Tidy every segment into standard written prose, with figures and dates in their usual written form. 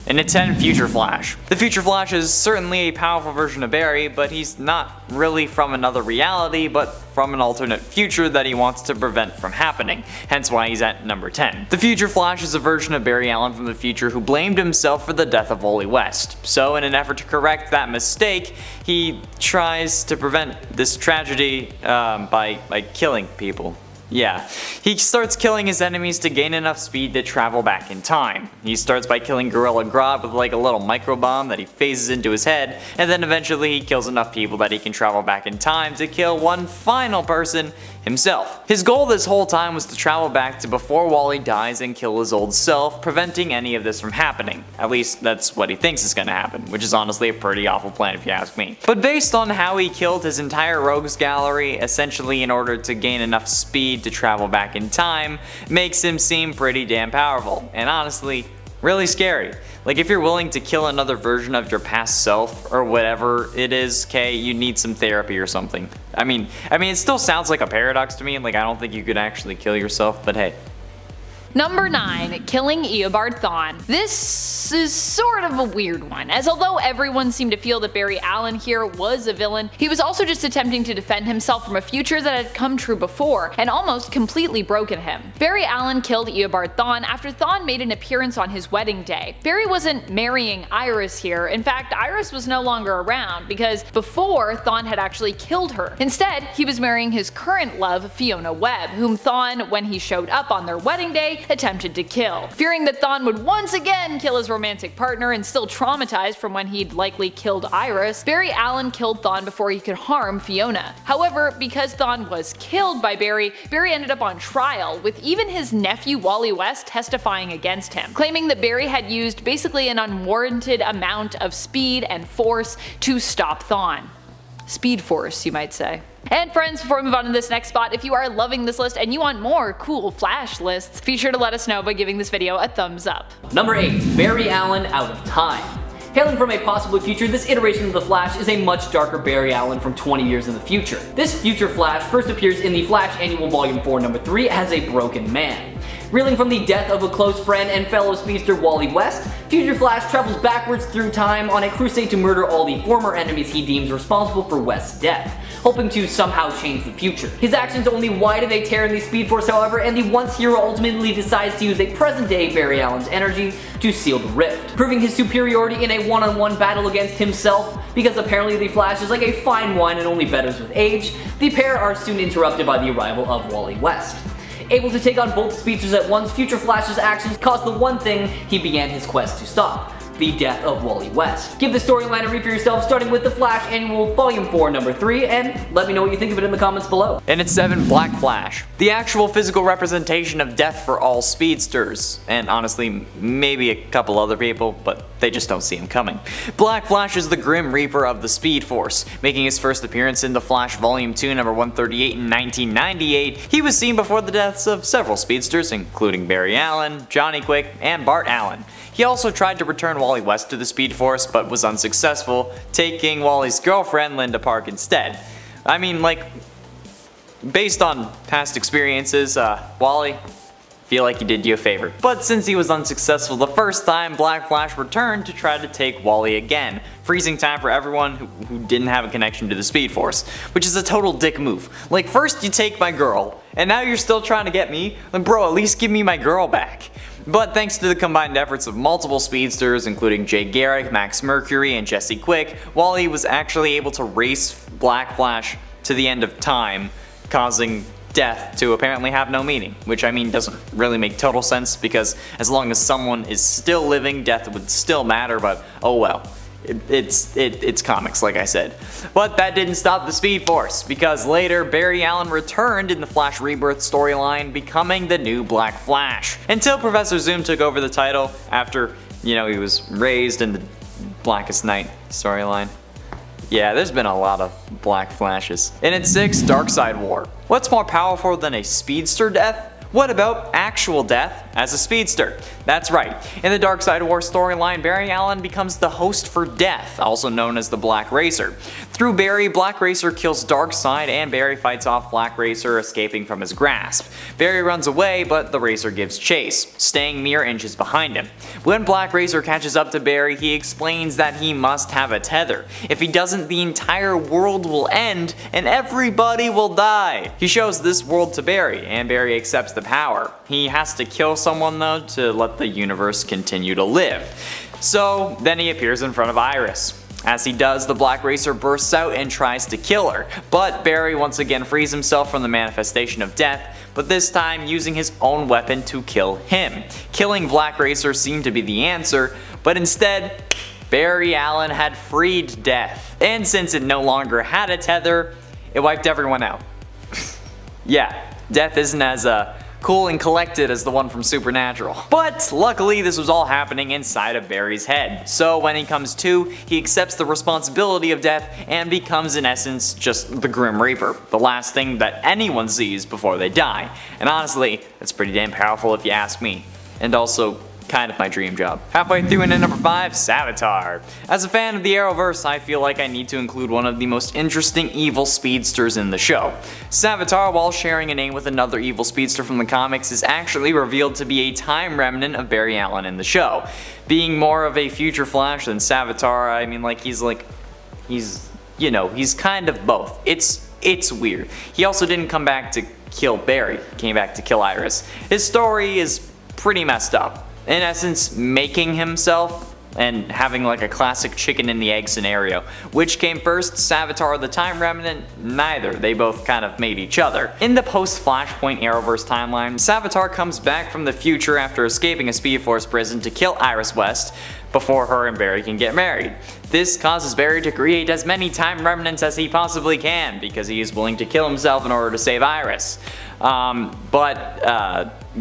And at 10, Future Flash. The Future Flash is certainly a powerful version of Barry, but he's not really from another reality, but from an alternate future that he wants to prevent from happening, hence why he's at number 10. The Future Flash is a version of Barry Allen from the future who blamed himself for the death of Wally West. So in an effort to correct that mistake, he tries to prevent this tragedy by killing people. Yeah, he starts killing his enemies to gain enough speed to travel back in time. He starts by killing Gorilla Grodd with like a little microbomb that he phases into his head, and then eventually he kills enough people that he can travel back in time to kill one final person, himself. His goal this whole time was to travel back to before Wally dies and kill his old self, preventing any of this from happening. At least that's what he thinks is gonna happen, which is honestly a pretty awful plan if you ask me. But based on how he killed his entire rogues gallery, essentially in order to gain enough speed to travel back in time, makes him seem pretty damn powerful, and honestly, really scary. Like, if you're willing to kill another version of your past self or whatever it is, okay, you need some therapy or something. I mean, it still sounds like a paradox to me, like I don't think you could actually kill yourself, but hey. Number 9. Killing Eobard Thawne. This is sort of a weird one, as although everyone seemed to feel that Barry Allen here was a villain, he was also just attempting to defend himself from a future that had come true before and almost completely broken him. Barry Allen killed Eobard Thawne after Thawne made an appearance on his wedding day. Barry wasn't marrying Iris here, in fact Iris was no longer around because before Thawne had actually killed her. Instead, he was marrying his current love, Fiona Webb, whom Thawne, when he showed up on their wedding day, attempted to kill. Fearing that Thawne would once again kill his romantic partner and still traumatized from when he'd likely killed Iris, Barry Allen killed Thawne before he could harm Fiona. However, because Thawne was killed by Barry, Barry ended up on trial, with even his nephew Wally West testifying against him, claiming that Barry had used basically an unwarranted amount of speed and force to stop Thawne. Speed force, you might say. And friends, before we move on to this next spot, if you are loving this list and you want more cool Flash lists, be sure to let us know by giving this video a thumbs up. Number 8. Barry Allen Out of Time. Hailing from a possible future, this iteration of the Flash is a much darker Barry Allen from 20 years in the future. This future Flash first appears in the Flash Annual Volume 4 Number 3 as a broken man. Reeling from the death of a close friend and fellow speedster Wally West, Future Flash travels backwards through time on a crusade to murder all the former enemies he deems responsible for West's death, hoping to somehow change the future. His actions only widen a tear in the Speed Force, however, and the once hero ultimately decides to use a present-day Barry Allen's energy to seal the rift, proving his superiority in a one-on-one battle against himself. Because apparently the Flash is like a fine wine and only betters with age, the pair are soon interrupted by the arrival of Wally West. Able to take on both speedsters at once, Future Flash's actions caused the one thing he began his quest to stop: the death of Wally West. Give the storyline a read for yourself, starting with the Flash Annual Volume 4 Number 3, and let me know what you think of it in the comments below. And at 7, Black Flash. The actual physical representation of death for all speedsters, and honestly maybe a couple other people, but they just don't see him coming. Black Flash is the Grim Reaper of the Speed Force. Making his first appearance in The Flash Volume 2 Number 138 in 1998, he was seen before the deaths of several speedsters, including Barry Allen, Johnny Quick, and Bart Allen. He also tried to return Wally West to the Speed Force, but was unsuccessful, taking Wally's girlfriend Linda Park instead. I mean, like, based on past experiences, Wally, feel like he did you a favor. But since he was unsuccessful the first time, Black Flash returned to try to take Wally again, freezing time for everyone who didn't have a connection to the Speed Force, which is a total dick move. Like, first you take my girl, and now you're still trying to get me? Like, bro, at least give me my girl back. But thanks to the combined efforts of multiple speedsters, including Jay Garrick, Max Mercury, and Jesse Quick, Wally was actually able to race Black Flash to the end of time, causing death to apparently have no meaning, which I mean doesn't really make total sense, because as long as someone is still living, death would still matter, but oh well. It's comics, like I said. But that didn't stop the Speed Force, because later Barry Allen returned in the Flash Rebirth storyline, becoming the new Black Flash, until Professor Zoom took over the title after, you know, he was raised in the Blackest Night storyline. Yeah, there's been a lot of Black Flashes. And at 6, Darkseid War. What's more powerful than a speedster death? What about actual Death as a speedster? That's right, in the Dark Side of War storyline, Barry Allen becomes the host for Death, also known as the Black Racer. Through Barry, Black Racer kills Darkseid and Barry fights off Black Racer, escaping from his grasp. Barry runs away, but the Racer gives chase, staying mere inches behind him. When Black Racer catches up to Barry, he explains that he must have a tether. If he doesn't, the entire world will end and everybody will die. He shows this world to Barry, and Barry accepts the power. He has to kill someone though to let the universe continue to live. So then he appears in front of Iris. As he does, the Black Racer bursts out and tries to kill her, but Barry once again frees himself from the manifestation of death, but this time using his own weapon to kill him. Killing Black Racer seemed to be the answer, but instead, Barry Allen had freed Death. And since it no longer had a tether, it wiped everyone out. Yeah, Death isn't as cool and collected as the one from Supernatural. But luckily this was all happening inside of Barry's head. So when he comes to, he accepts the responsibility of Death and becomes in essence just the Grim Reaper, the last thing that anyone sees before they die. And honestly, that's pretty damn powerful if you ask me. And also, kind of my dream job. Halfway through into number 5, Savitar. As a fan of the Arrowverse, I feel like I need to include one of the most interesting evil speedsters in the show. Savitar, while sharing a name with another evil speedster from the comics, is actually revealed to be a time remnant of Barry Allen in the show. Being more of a future Flash than Savitar, I mean he's kind of both. It's weird. He also didn't come back to kill Barry, he came back to kill Iris. His story is pretty messed up. In essence, making himself and having like a classic chicken and the egg scenario. Which came first, Savitar or the Time Remnant? Neither, they both kind of made each other. In the post-Flashpoint Arrowverse timeline, Savitar comes back from the future after escaping a Speed Force prison to kill Iris West before her and Barry can get married. This causes Barry to create as many Time Remnants as he possibly can because he is willing to kill himself in order to save Iris.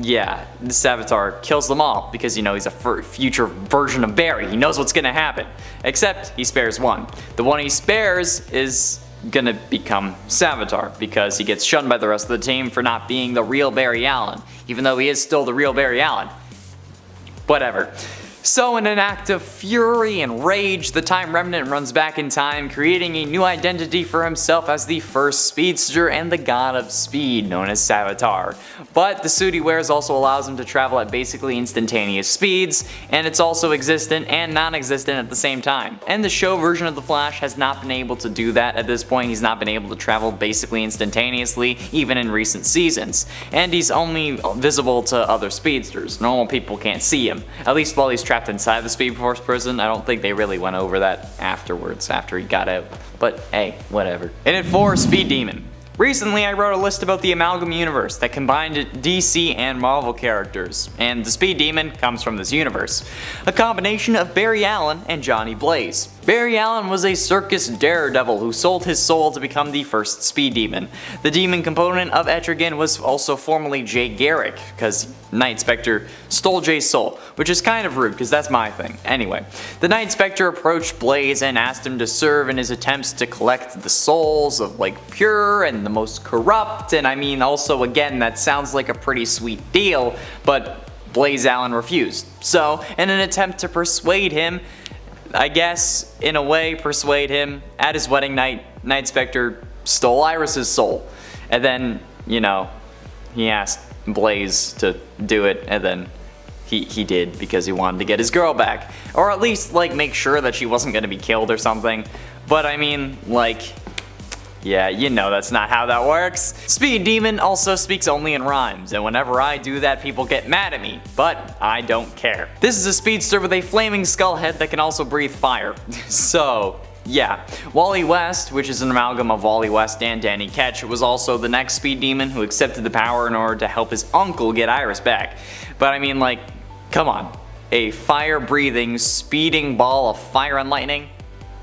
Yeah, the Savitar kills them all because he's a future version of Barry. He knows what's gonna happen. Except he spares one. The one he spares is gonna become Savitar because he gets shunned by the rest of the team for not being the real Barry Allen, even though he is still the real Barry Allen. Whatever. So in an act of fury and rage, the Time Remnant runs back in time, creating a new identity for himself as the first speedster and the god of speed, known as Savitar. But the suit he wears also allows him to travel at basically instantaneous speeds, and it's also existent and non-existent at the same time. And the show version of the Flash has not been able to do that at this point. He's not been able to travel basically instantaneously, even in recent seasons. And he's only visible to other speedsters. Normal people can't see him, at least while he's trapped inside the Speed Force prison. I don't think they really went over that afterwards, after he got out. But hey, whatever. And at 4, Speed Demon. Recently I wrote a list about the Amalgam universe that combined DC and Marvel characters, and the Speed Demon comes from this universe. A combination of Barry Allen and Johnny Blaze. Barry Allen was a circus daredevil who sold his soul to become the first Speed Demon. The demon component of Etrigan was also formerly Jay Garrick, because Night Spectre stole Jay's soul, which is kind of rude because that's my thing. Anyway, the Night Spectre approached Blaze and asked him to serve in his attempts to collect the souls of pure and the most corrupt, and I mean also again that sounds like a pretty sweet deal, but Blaze Allen refused. So in an attempt to persuade him, I guess in a way persuade him, at his wedding night, Night Spectre stole Iris's soul, and then he asked Blaze to do it, and then he did because he wanted to get his girl back, or at least make sure that she wasn't going to be killed or something. But I mean yeah, that's not how that works. Speed Demon also speaks only in rhymes, and whenever I do that, people get mad at me, but I don't care. This is a speedster with a flaming skull head that can also breathe fire. So yeah, Wally West, which is an amalgam of Wally West and Danny Ketch, was also the next Speed Demon who accepted the power in order to help his uncle get Iris back. But I mean come on, a fire-breathing, speeding ball of fire and lightning?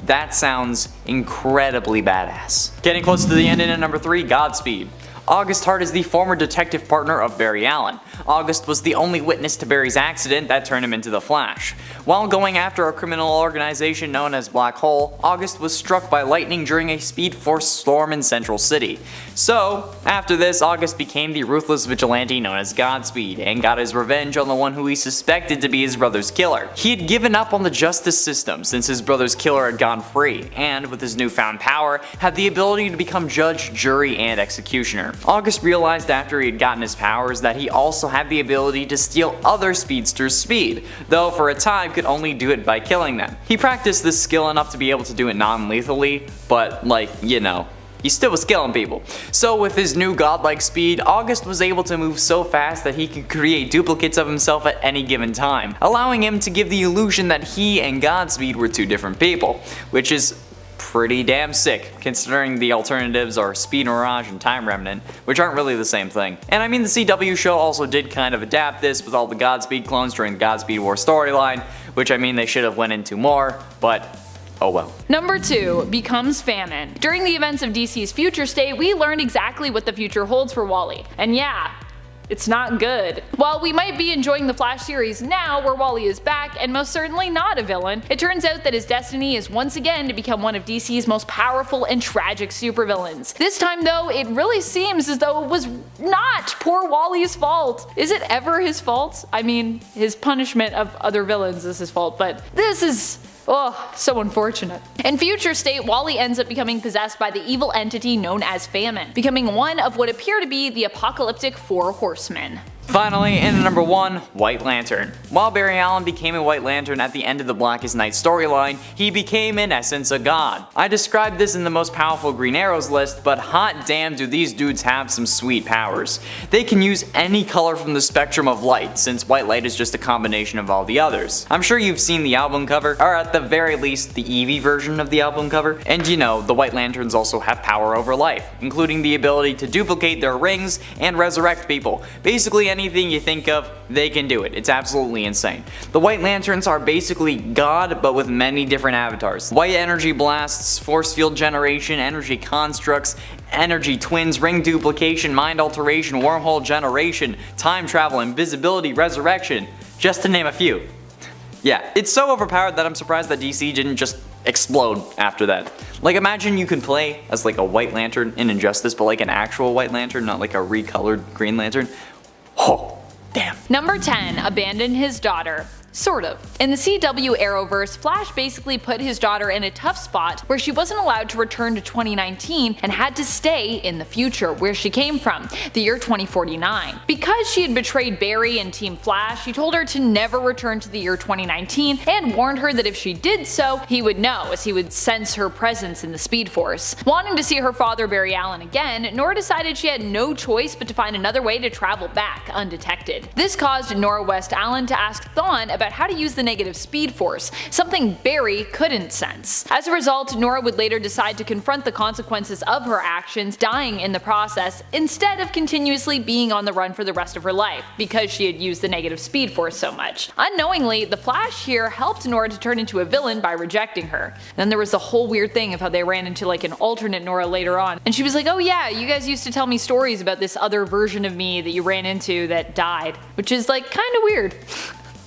That sounds incredibly badass. Getting close to the end in at number 3, Godspeed. August Hart is the former detective partner of Barry Allen. August was the only witness to Barry's accident that turned him into the Flash. While going after a criminal organization known as Black Hole, August was struck by lightning during a Speed Force storm in Central City. So, after this, August became the ruthless vigilante known as Godspeed, and got his revenge on the one who he suspected to be his brother's killer. He had given up on the justice system since his brother's killer had gone free, and with his newfound power, had the ability to become judge, jury, and executioner. August realized after he had gotten his powers that he also had the ability to steal other speedsters' speed, though for a time could only do it by killing them. He practiced this skill enough to be able to do it non-lethally, but like, you know, he still was killing people. So with his new godlike speed, August was able to move so fast that he could create duplicates of himself at any given time, allowing him to give the illusion that he and Godspeed were two different people, which is pretty damn sick, considering the alternatives are Speed Mirage and Time Remnant, which aren't really the same thing. And I mean, the CW show also did kind of adapt this with all the Godspeed clones during the Godspeed War storyline, which I mean they should have went into more, but oh well. Number 2 becomes Famine. During the events of DC's Future State, we learned exactly what the future holds for Wally. And yeah, it's not good. While we might be enjoying the Flash series now, where Wally is back and most certainly not a villain, it turns out that his destiny is once again to become one of DC's most powerful and tragic supervillains. This time though, it really seems as though it was not poor Wally's fault. Is it ever his fault? I mean, his punishment of other villains is his fault, but this is so unfortunate. In Future State, Wally ends up becoming possessed by the evil entity known as Famine, becoming one of what appear to be the apocalyptic Four Horsemen. Finally, in number 1, White Lantern. While Barry Allen became a White Lantern at the end of the Blackest Night storyline, he became in essence a god. I described this in the most powerful Green Arrows list, but hot damn do these dudes have some sweet powers. They can use any color from the spectrum of light, since white light is just a combination of all the others. I'm sure you've seen the album cover, or at the very least the Eevee version of the album cover, and you know, the White Lanterns also have power over life, including the ability to duplicate their rings and resurrect people. Basically anything you think of, they can do it. It's absolutely insane. The White Lanterns are basically God, but with many different avatars. White energy blasts, force field generation, energy constructs, energy twins, ring duplication, mind alteration, wormhole generation, time travel, invisibility, resurrection, just to name a few. Yeah, it's so overpowered that I'm surprised that DC didn't just explode after that. Like, imagine you can play as like a White Lantern in Injustice, but like an actual White Lantern, not like a recolored Green Lantern. Oh, damn. Number 10, abandon his daughter. Sort of. In the CW Arrowverse, Flash basically put his daughter in a tough spot where she wasn't allowed to return to 2019 and had to stay in the future where she came from, the year 2049. Because she had betrayed Barry and Team Flash, he told her to never return to the year 2019 and warned her that if she did so, he would know, as he would sense her presence in the Speed Force. Wanting to see her father Barry Allen again, Nora decided she had no choice but to find another way to travel back undetected. This caused Nora West Allen to ask Thawne about how to use the negative Speed Force, something Barry couldn't sense. As a result, Nora would later decide to confront the consequences of her actions, dying in the process, instead of continuously being on the run for the rest of her life, because she had used the negative Speed Force so much. Unknowingly, the Flash here helped Nora to turn into a villain by rejecting her. Then there was the whole weird thing of how they ran into like an alternate Nora later on, and she was like, oh yeah, you guys used to tell me stories about this other version of me that you ran into that died, which is like kinda weird.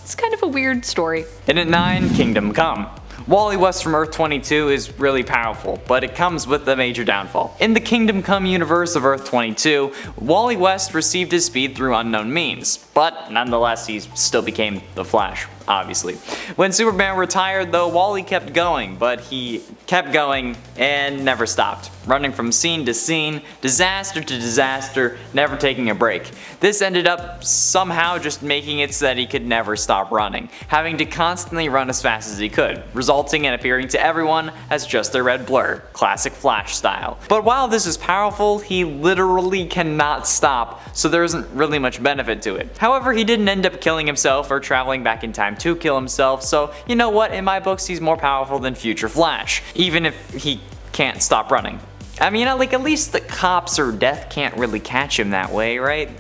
It's kind of a weird story. And at 9, Kingdom Come. Wally West from Earth 22 is really powerful, but it comes with a major downfall. In the Kingdom Come universe of Earth 22, Wally West received his speed through unknown means, but nonetheless he still became the Flash, obviously. When Superman retired though, Wally kept going, but he kept going and never stopped, running from scene to scene, disaster to disaster, never taking a break. This ended up somehow just making it so that he could never stop running, having to constantly run as fast as he could, resulting in appearing to everyone as just a red blur, classic Flash style. But while this is powerful, he literally cannot stop, so there isn't really much benefit to it. However, he didn't end up killing himself or traveling back in time to kill himself, so you know what, in my books he's more powerful than future Flash, even if he can't stop running. I mean, like, at least the cops or death can't really catch him that way, right?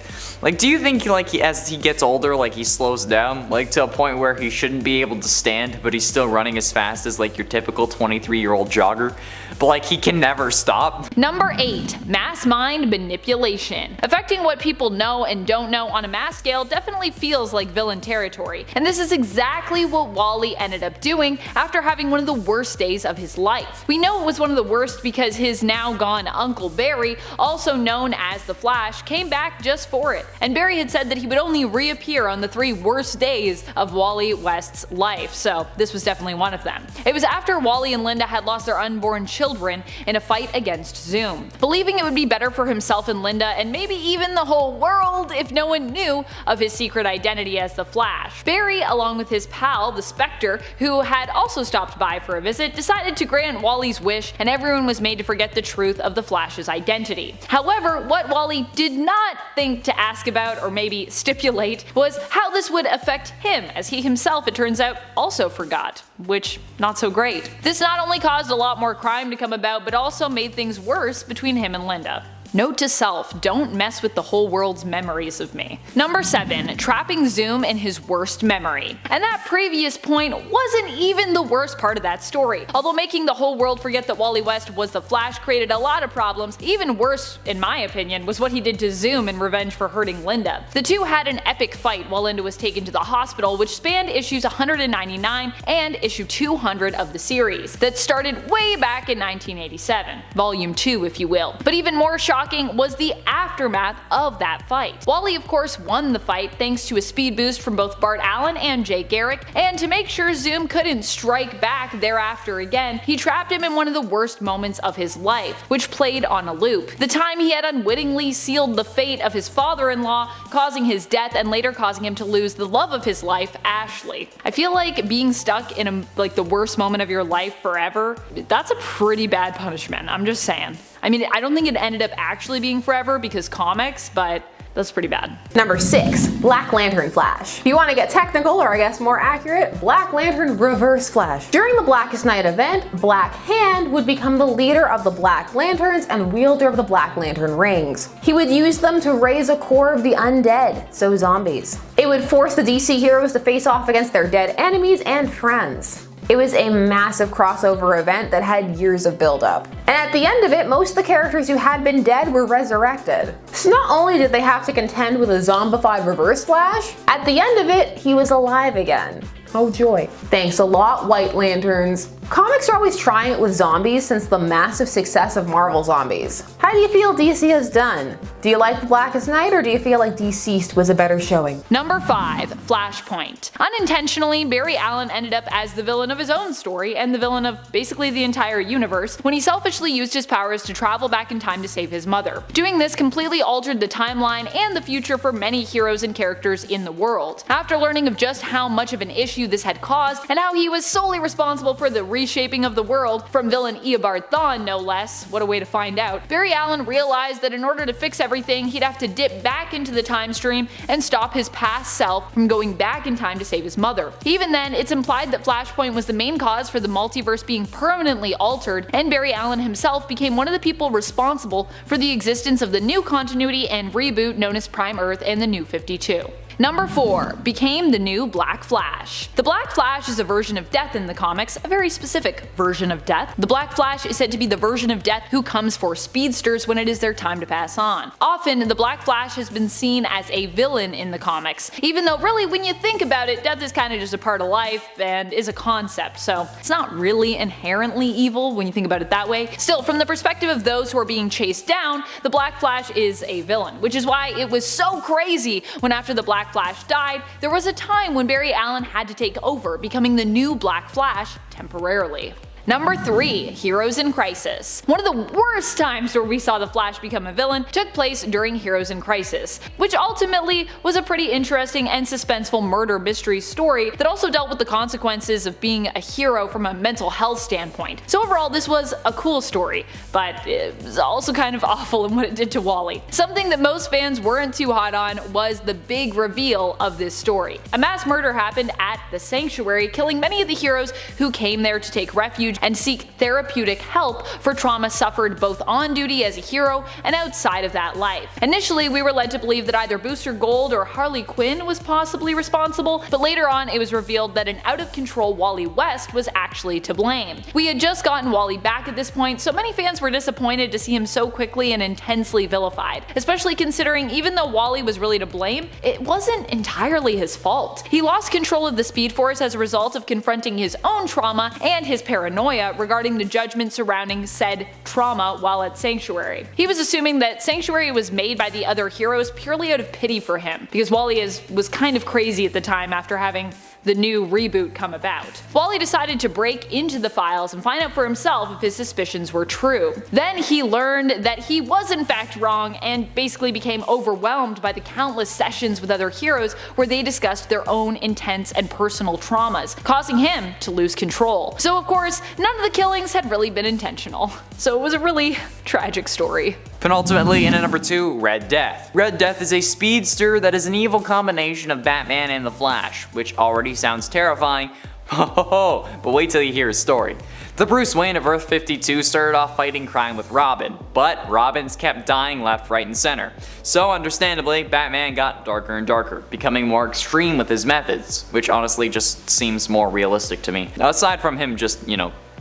Like, do you think, like, as he gets older, like, he slows down, like, to a point where he shouldn't be able to stand, but he's still running as fast as, like, your typical 23-year-old jogger? But, like, he can never stop? Number 8. Mass mind manipulation. Affecting what people know and don't know on a mass scale definitely feels like villain territory, and this is exactly what Wally ended up doing after having one of the worst days of his life. We know it was one of the worst because his now gone Uncle Barry, also known as the Flash, came back just for it, and Barry had said that he would only reappear on the 3 worst days of Wally West's life, so this was definitely one of them. It was after Wally and Linda had lost their unborn children in a fight against Zoom. Believing it would be better for himself and Linda, and maybe even the whole world if no one knew of his secret identity as the Flash, Barry, along with his pal, the Spectre, who had also stopped by for a visit, decided to grant Wally's wish, and everyone was made to forget the truth of the Flash's identity. However, what Wally did not think to ask about, or maybe stipulate, was how this would affect him, as he himself, it turns out, also forgot. Which, not so great. This not only caused a lot more crime to come about, but also made things worse between him and Linda. Note to self, don't mess with the whole world's memories of me. Number 7. Trapping Zoom in his worst memory. And that previous point wasn't even the worst part of that story. Although making the whole world forget that Wally West was the Flash created a lot of problems, even worse, in my opinion, was what he did to Zoom in revenge for hurting Linda. The two had an epic fight while Linda was taken to the hospital, which spanned issues 199 and issue 200 of the series, that started way back in 1987. Volume 2, if you will. But even more shocking was the aftermath of that fight. Wally, of course, won the fight thanks to a speed boost from both Bart Allen and Jay Garrick, and to make sure Zoom couldn't strike back thereafter again, he trapped him in one of the worst moments of his life, which played on a loop. The time he had unwittingly sealed the fate of his father-in-law, causing his death and later causing him to lose the love of his life, Ashley. I feel like being stuck in the worst moment of your life forever, that's a pretty bad punishment, I'm just saying. I mean, I don't think it ended up actually being forever because comics, but that's pretty bad. Number 6. Black Lantern Flash. If you want to get technical, or I guess more accurate, Black Lantern Reverse Flash. During the Blackest Night event, Black Hand would become the leader of the Black Lanterns and wielder of the Black Lantern rings. He would use them to raise a core of the undead, so zombies. It would force the DC heroes to face off against their dead enemies and friends. It was a massive crossover event that had years of build-up. And at the end of it, most of the characters who had been dead were resurrected. So not only did they have to contend with a zombified Reverse Flash, at the end of it, he was alive again. Oh joy. Thanks a lot, White Lanterns. Comics are always trying it with zombies since the massive success of Marvel Zombies. How do you feel DC has done? Do you like The Blackest Night, or do you feel like Deceased was a better showing? Number 5. Flashpoint. Unintentionally, Barry Allen ended up as the villain of his own story and the villain of basically the entire universe when he selfishly used his powers to travel back in time to save his mother. Doing this completely altered the timeline and the future for many heroes and characters in the world. After learning of just how much of an issue this had caused and how he was solely responsible for the reshaping of the world from villain Eobard Thawne, no less, what a way to find out, Barry Allen realized that in order to fix everything, he'd have to dip back into the time stream and stop his past self from going back in time to save his mother. Even then, it's implied that Flashpoint was the main cause for the multiverse being permanently altered, and Barry Allen himself became one of the people responsible for the existence of the new continuity and reboot known as Prime Earth and the New 52. Number 4. Became the new Black Flash. The Black Flash is a version of Death in the comics, a very specific version of Death. The Black Flash is said to be the version of Death who comes for speedsters when it is their time to pass on. Often, the Black Flash has been seen as a villain in the comics, even though really when you think about it, death is kind of just a part of life and is a concept, so it's not really inherently evil when you think about it that way. Still, from the perspective of those who are being chased down, the Black Flash is a villain, which is why it was so crazy when after the Black Flash died, there was a time when Barry Allen had to take over, becoming the new Black Flash temporarily. Number 3. Heroes in Crisis. One of the worst times where we saw the Flash become a villain took place during Heroes in Crisis, which ultimately was a pretty interesting and suspenseful murder mystery story that also dealt with the consequences of being a hero from a mental health standpoint. So overall, this was a cool story, but it was also kind of awful in what it did to Wally. Something that most fans weren't too hot on was the big reveal of this story. A mass murder happened at the Sanctuary, killing many of the heroes who came there to take refuge and seek therapeutic help for trauma suffered both on duty as a hero and outside of that life. Initially, we were led to believe that either Booster Gold or Harley Quinn was possibly responsible, but later on it was revealed that an out-of-control Wally West was actually to blame. We had just gotten Wally back at this point, so many fans were disappointed to see him so quickly and intensely vilified, especially considering even though Wally was really to blame, it wasn't entirely his fault. He lost control of the Speed Force as a result of confronting his own trauma and his paranoia regarding the judgment surrounding said trauma while at Sanctuary. He was assuming that Sanctuary was made by the other heroes purely out of pity for him, because Wally was kind of crazy at the time after having the new reboot come about. Wally decided to break into the files and find out for himself if his suspicions were true. Then he learned that he was in fact wrong and basically became overwhelmed by the countless sessions with other heroes where they discussed their own intense and personal traumas, causing him to lose control. So of course, none of the killings had really been intentional. So it was a really tragic story. Penultimately, in at number 2, Red Death. Red Death is a speedster that is an evil combination of Batman and the Flash, which already sounds terrifying, but wait till you hear his story. The Bruce Wayne of Earth 52 started off fighting crime with Robin, but Robins kept dying left, right, and center. So understandably, Batman got darker and darker, becoming more extreme with his methods, which honestly just seems more realistic to me. Aside from him just,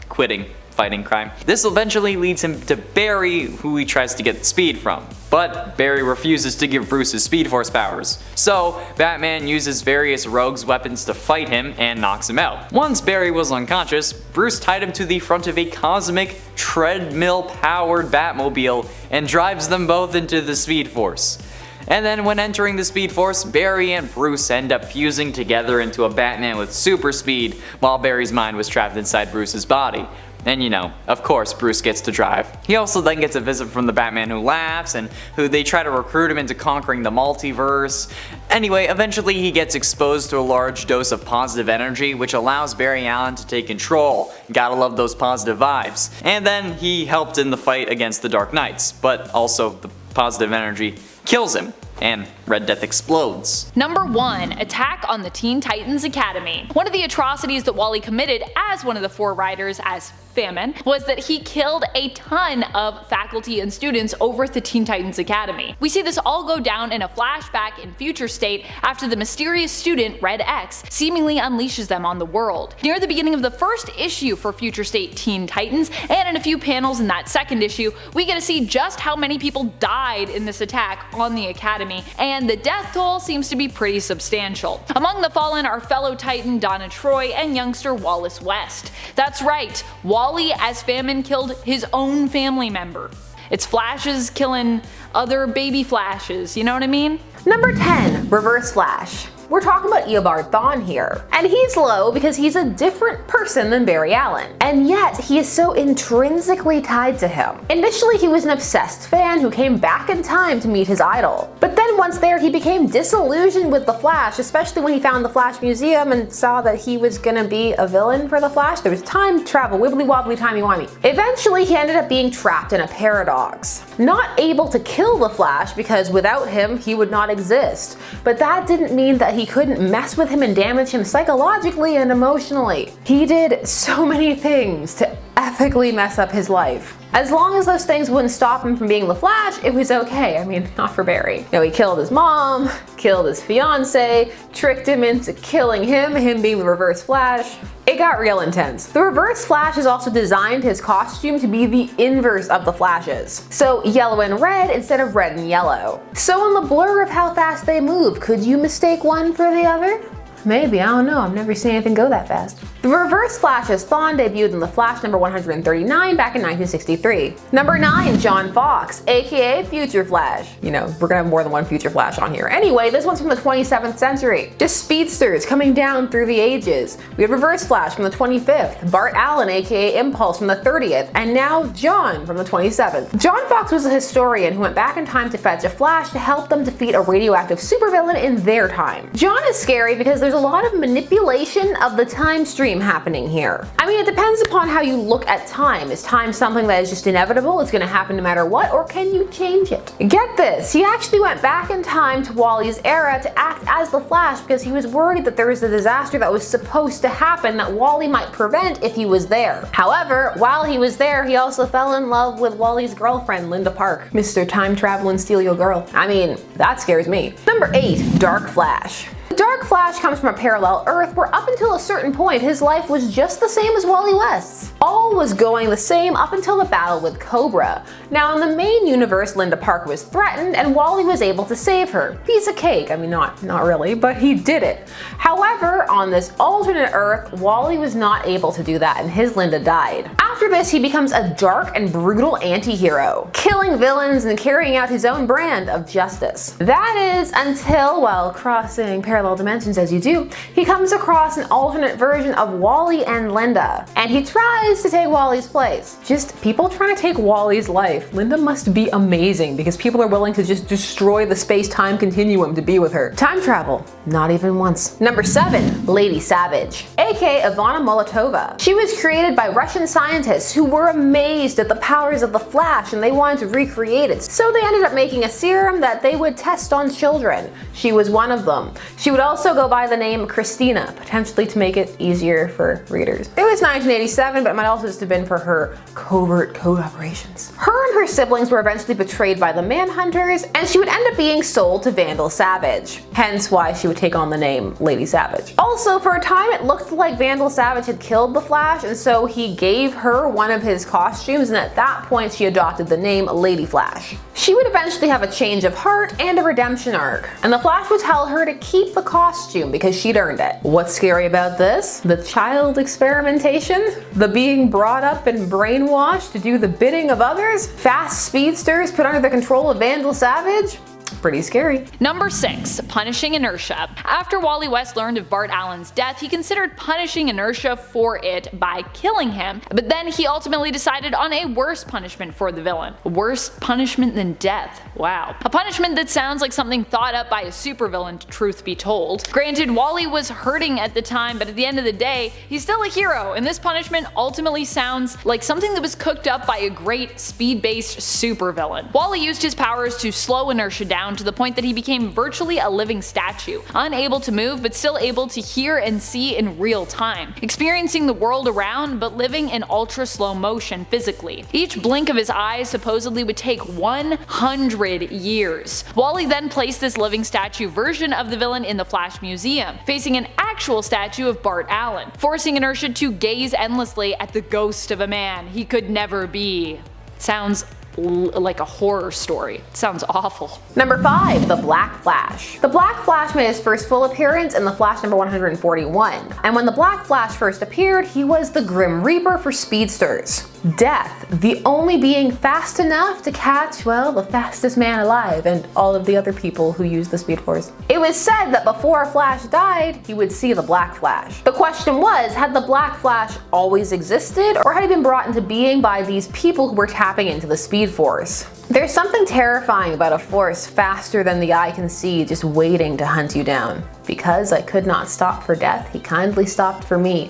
quitting fighting crime. This eventually leads him to Barry, who he tries to get speed from. But Barry refuses to give Bruce his Speed Force powers. So Batman uses various rogues' weapons to fight him and knocks him out. Once Barry was unconscious, Bruce tied him to the front of a cosmic, treadmill-powered Batmobile and drives them both into the Speed Force. And then when entering the Speed Force, Barry and Bruce end up fusing together into a Batman with super speed, while Barry's mind was trapped inside Bruce's body. And of course Bruce gets to drive. He also then gets a visit from the Batman Who Laughs, and who they try to recruit him into conquering the multiverse. Anyway, eventually he gets exposed to a large dose of positive energy, which allows Barry Allen to take control. Gotta love those positive vibes. And then he helped in the fight against the Dark Knights, but also the positive energy kills him, and Red Death explodes. Number 1. Attack on the Teen Titans Academy. One of the atrocities that Wally committed as one of the 4 riders as Famine was that he killed a ton of faculty and students over at the Teen Titans Academy. We see this all go down in a flashback in Future State after the mysterious student Red X seemingly unleashes them on the world. Near the beginning of the first issue for Future State Teen Titans, and in a few panels in that second issue, we get to see just how many people died in this attack on the Academy, and the death toll seems to be pretty substantial. Among the fallen are fellow Titan Donna Troy and youngster Wallace West. That's right, Wally as Famine killed his own family member. It's Flashes killing other baby Flashes, you know what I mean? Number 10, Reverse Flash. We're talking about Eobard Thawne here. And he's low because he's a different person than Barry Allen. And yet, he is so intrinsically tied to him. Initially, he was an obsessed fan who came back in time to meet his idol. But then once there, he became disillusioned with the Flash, especially when he found the Flash Museum and saw that he was gonna be a villain for the Flash. There was time travel, wibbly wobbly timey-wimey. Eventually, he ended up being trapped in a paradox. Not able to kill the Flash because without him, he would not exist. But that didn't mean that he couldn't mess with him and damage him psychologically and emotionally. He did so many things to ethically mess up his life. As long as those things wouldn't stop him from being the Flash, it was okay. I mean, not for Barry. He killed his mom, killed his fiance, tricked him into killing him being the Reverse Flash. It got real intense. The Reverse Flash has also designed his costume to be the inverse of the Flash's. So yellow and red instead of red and yellow. So in the blur of how fast they move, could you mistake one for the other? Maybe, I don't know, I've never seen anything go that fast. The Reverse Flash's Thawne debuted in The Flash number 139 back in 1963. Number 9, John Fox, aka Future Flash. We're gonna have more than one Future Flash on here. Anyway, this one's from the 27th century. Just speedsters coming down through the ages. We have Reverse Flash from the 25th, Bart Allen, aka Impulse from the 30th, and now John from the 27th. John Fox was a historian who went back in time to fetch a Flash to help them defeat a radioactive supervillain in their time. John is scary because there's a lot of manipulation of the time stream extreme happening here. I mean, it depends upon how you look at time. Is time something that is just inevitable? It's going to happen no matter what, or can you change it? Get this, he actually went back in time to Wally's era to act as the Flash because he was worried that there was a disaster that was supposed to happen that Wally might prevent if he was there. However, while he was there, he also fell in love with Wally's girlfriend, Linda Park. Mr. Time Travel and Steal Your Girl. I mean, that scares me. Number 8, Dark Flash. Dark Flash comes from a parallel Earth where up until a certain point his life was just the same as Wally West's. All was going the same up until the battle with Cobra. Now in the main universe, Linda Park was threatened and Wally was able to save her. Piece of cake. I mean, not really, but he did it. However, on this alternate Earth, Wally was not able to do that and his Linda died. After this, he becomes a dark and brutal anti-hero, killing villains and carrying out his own brand of justice. That is until, while crossing parallel dimensions as you do, he comes across an alternate version of Wally and Linda, and he tries to take Wally's place. Just people trying to take Wally's life. Linda must be amazing because people are willing to just destroy the space-time continuum to be with her. Time travel, not even once. Number 7, Lady Savage, aka Ivana Molotova. She was created by Russian scientists who were amazed at the powers of the Flash and they wanted to recreate it. So they ended up making a serum that they would test on children. She was one of them. She would also go by the name Christina, potentially to make it easier for readers. It was 1987, but it might also just have been for her covert code operations. Her and her siblings were eventually betrayed by the Manhunters, and she would end up being sold to Vandal Savage, hence why she would take on the name Lady Savage. Also, for a time it looked like Vandal Savage had killed the Flash, and so he gave her one of his costumes, and at that point she adopted the name Lady Flash. She would eventually have a change of heart and a redemption arc, and the Flash would tell her to keep the costume because she'd earned it. What's scary about this? The child experimentation? The being brought up and brainwashed to do the bidding of others? Fast speedsters put under the control of Vandal Savage? Pretty scary. Number 6, punishing inertia. After Wally West learned of Bart Allen's death, he considered punishing inertia for it by killing him, but then he ultimately decided on a worse punishment for the villain. A worse punishment than death. Wow. A punishment that sounds like something thought up by a supervillain, truth be told. Granted, Wally was hurting at the time, but at the end of the day, he's still a hero, and this punishment ultimately sounds like something that was cooked up by a great speed-based supervillain. Wally used his powers to slow inertia down to the point that he became virtually a living statue, unable to move but still able to hear and see in real time, experiencing the world around but living in ultra slow motion physically. Each blink of his eyes supposedly would take 100 years. Wally then placed this living statue version of the villain in the Flash Museum, facing an actual statue of Bart Allen, forcing inertia to gaze endlessly at the ghost of a man he could never be. Sounds like a horror story. It sounds awful. Number 5, the Black Flash. The Black Flash made his first full appearance in the Flash number 141. And when the Black Flash first appeared, he was the Grim Reaper for speedsters. Death, the only being fast enough to catch, well, the fastest man alive and all of the other people who use the Speed Force. It was said that before Flash died, he would see the Black Flash. The question was, had the Black Flash always existed, or had he been brought into being by these people who were tapping into the Speed Force? There's something terrifying about a force faster than the eye can see just waiting to hunt you down. Because I could not stop for death, he kindly stopped for me.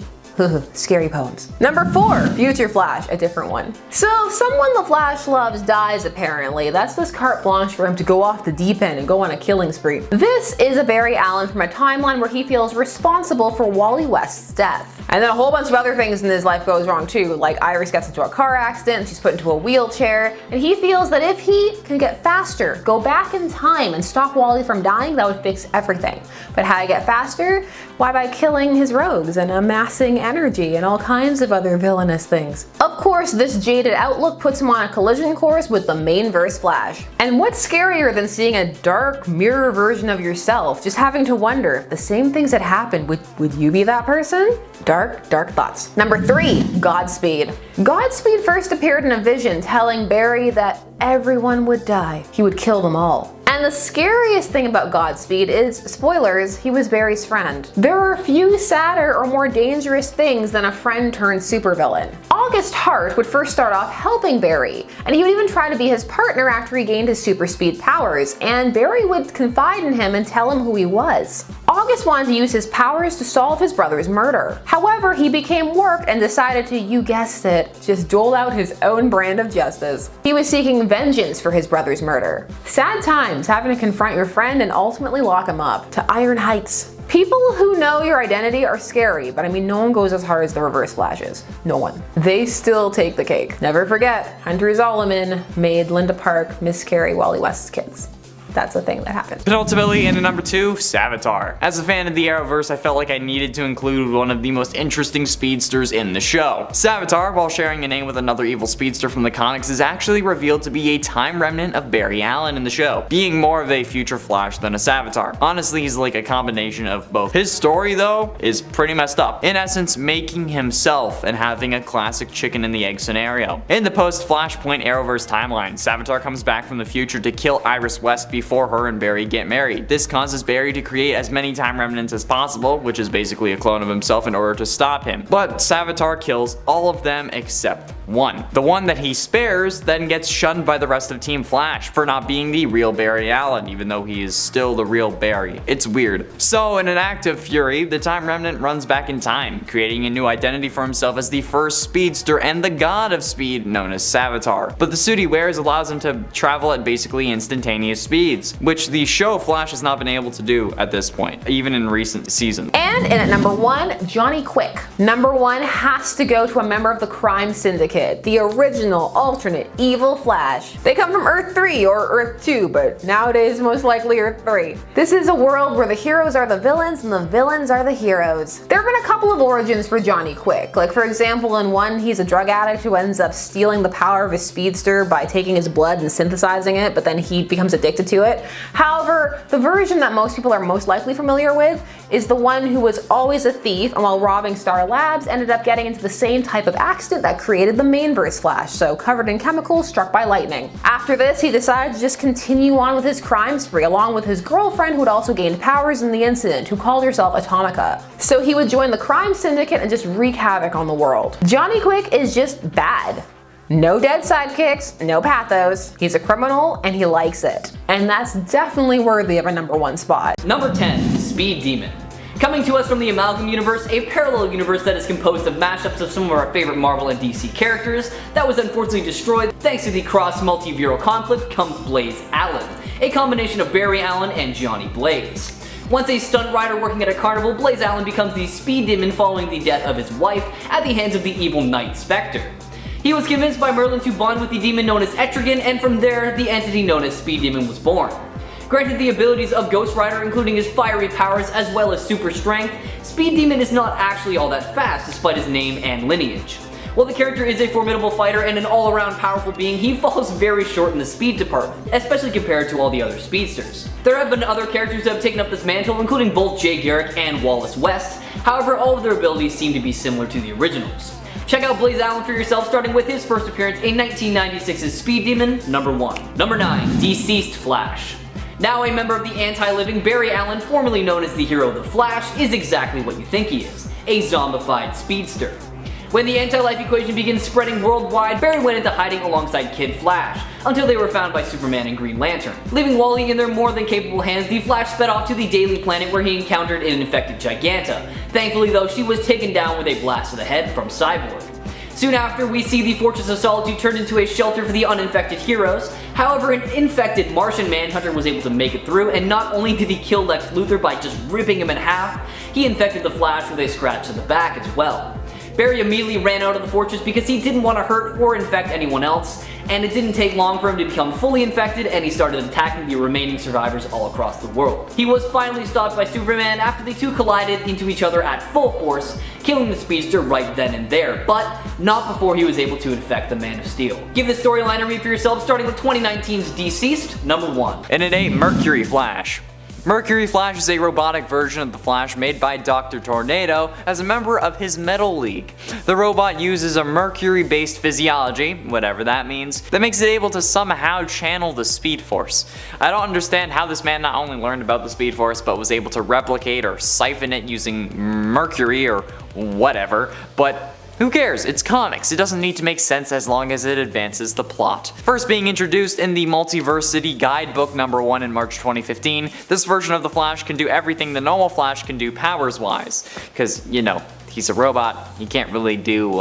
Scary poems. Number 4, Future Flash, a different one. So someone the Flash loves dies apparently. That's this carte blanche for him to go off the deep end and go on a killing spree. This is a Barry Allen from a timeline where he feels responsible for Wally West's death. And then a whole bunch of other things in his life goes wrong too, like Iris gets into a car accident, she's put into a wheelchair, and he feels that if he could get faster, go back in time and stop Wally from dying, that would fix everything. But how to get faster? Why, by killing his rogues and amassing energy and all kinds of other villainous things. Of course, this jaded outlook puts him on a collision course with the main verse Flash. And what's scarier than seeing a dark mirror version of yourself, just having to wonder if the same things had happened, would you be that person? Dark, dark thoughts. Number 3, Godspeed. Godspeed first appeared in a vision telling Barry that everyone would die. He would kill them all. And the scariest thing about Godspeed is, spoilers, he was Barry's friend. There are few sadder or more dangerous things than a friend turned supervillain. August Hart would first start off helping Barry, and he would even try to be his partner after he gained his super speed powers, and Barry would confide in him and tell him who he was. August August wanted to use his powers to solve his brother's murder. However, he became worked and decided to, you guessed it, just dole out his own brand of justice. He was seeking vengeance for his brother's murder. Sad times having to confront your friend and ultimately lock him up to Iron Heights. People who know your identity are scary, but I mean, no one goes as hard as the Reverse Flashes. No one. They still take the cake. Never forget, Hunter Zolomon made Linda Park miscarry Wally West's kids. That's a thing that happened. Penultimately, and at number 2, Savitar. As a fan of the Arrowverse, I felt like I needed to include one of the most interesting speedsters in the show. Savitar, while sharing a name with another evil speedster from the comics, is actually revealed to be a time remnant of Barry Allen in the show, being more of a future Flash than a Savitar. Honestly, he's like a combination of both. His story, though, is pretty messed up. In essence, making himself and having a classic chicken and the egg scenario. In the post-Flashpoint Arrowverse timeline, Savitar comes back from the future to kill Iris West before her and Barry get married. This causes Barry to create as many time remnants as possible, which is basically a clone of himself, in order to stop him. But Savitar kills all of them except one. The one that he spares then gets shunned by the rest of Team Flash for not being the real Barry Allen, even though he is still the real Barry. It's weird. So in an act of fury, the time remnant runs back in time, creating a new identity for himself as the first speedster and the god of speed known as Savitar. But the suit he wears allows him to travel at basically instantaneous speeds, which the show Flash has not been able to do at this point, even in recent seasons. And in at number 1, Johnny Quick. Number 1 has to go to a member of the Crime Syndicate, the original, alternate, evil Flash. They come from Earth 3 or Earth 2, but nowadays most likely Earth 3. This is a world where the heroes are the villains and the villains are the heroes. There have been a couple of origins for Johnny Quick. Like for example, in one, he's a drug addict who ends up stealing the power of his speedster by taking his blood and synthesizing it, but then he becomes addicted to it. However, the version that most people are most likely familiar with is the one who was always a thief and while robbing Star Labs ended up getting into the same type of accident that created the Mainverse Flash, so covered in chemicals, struck by lightning. After this, he decided to just continue on with his crime spree along with his girlfriend who had also gained powers in the incident, who called herself Atomica. So he would join the Crime Syndicate and just wreak havoc on the world. Johnny Quick is just bad. No dead sidekicks, no pathos. He's a criminal and he likes it. And that's definitely worthy of a number 1 spot. Number 10, Speed Demon. Coming to us from the Amalgam Universe, a parallel universe that is composed of mashups of some of our favorite Marvel and DC characters, that was unfortunately destroyed thanks to the cross-multiveral conflict, comes Blaze Allen, a combination of Barry Allen and Johnny Blaze. Once a stunt rider working at a carnival, Blaze Allen becomes the Speed Demon following the death of his wife at the hands of the evil Night Spectre. He was convinced by Merlin to bond with the demon known as Etrigan, and from there, the entity known as Speed Demon was born. Granted the abilities of Ghost Rider, including his fiery powers as well as super strength, Speed Demon is not actually all that fast despite his name and lineage. While the character is a formidable fighter and an all-around powerful being, he falls very short in the speed department, especially compared to all the other speedsters. There have been other characters who have taken up this mantle, including both Jay Garrick and Wallace West, however all of their abilities seem to be similar to the originals. Check out Blaze Allen for yourself, starting with his first appearance in 1996's Speed Demon, number 1. Number 9, Deceased Flash. Now a member of the anti-living, Barry Allen, formerly known as the hero The Flash, is exactly what you think he is, a zombified speedster. When the anti-life equation begins spreading worldwide, Barry went into hiding alongside Kid Flash, until they were found by Superman and Green Lantern. Leaving Wally in their more than capable hands, the Flash sped off to the Daily Planet where he encountered an infected Giganta. Thankfully though, she was taken down with a blast to the head from Cyborg. Soon after, we see the Fortress of Solitude turned into a shelter for the uninfected heroes. However, an infected Martian Manhunter was able to make it through, and not only did he kill Lex Luthor by just ripping him in half, he infected the Flash with a scratch to the back as well. Barry immediately ran out of the fortress because he didn't want to hurt or infect anyone else, and it didn't take long for him to become fully infected, and he started attacking the remaining survivors all across the world. He was finally stopped by Superman after the two collided into each other at full force, killing the speedster right then and there, but not before he was able to infect the Man of Steel. Give this storyline a read for yourself, starting with 2019's Deceased, number 1. And at 8, Mercury Flash. Mercury Flash is a robotic version of the Flash made by Dr. Tornado as a member of his Metal League. The robot uses a mercury-based physiology, whatever that means, that makes it able to somehow channel the Speed Force. I don't understand how this man not only learned about the Speed Force but was able to replicate or siphon it using mercury or whatever, but Who cares? It's comics. It doesn't need to make sense as long as it advances the plot. First being introduced in the Multiversity Guidebook #1 in March 2015, this version of the Flash can do everything the normal Flash can do powers-wise. Because, you know, he's a robot, he can't really do,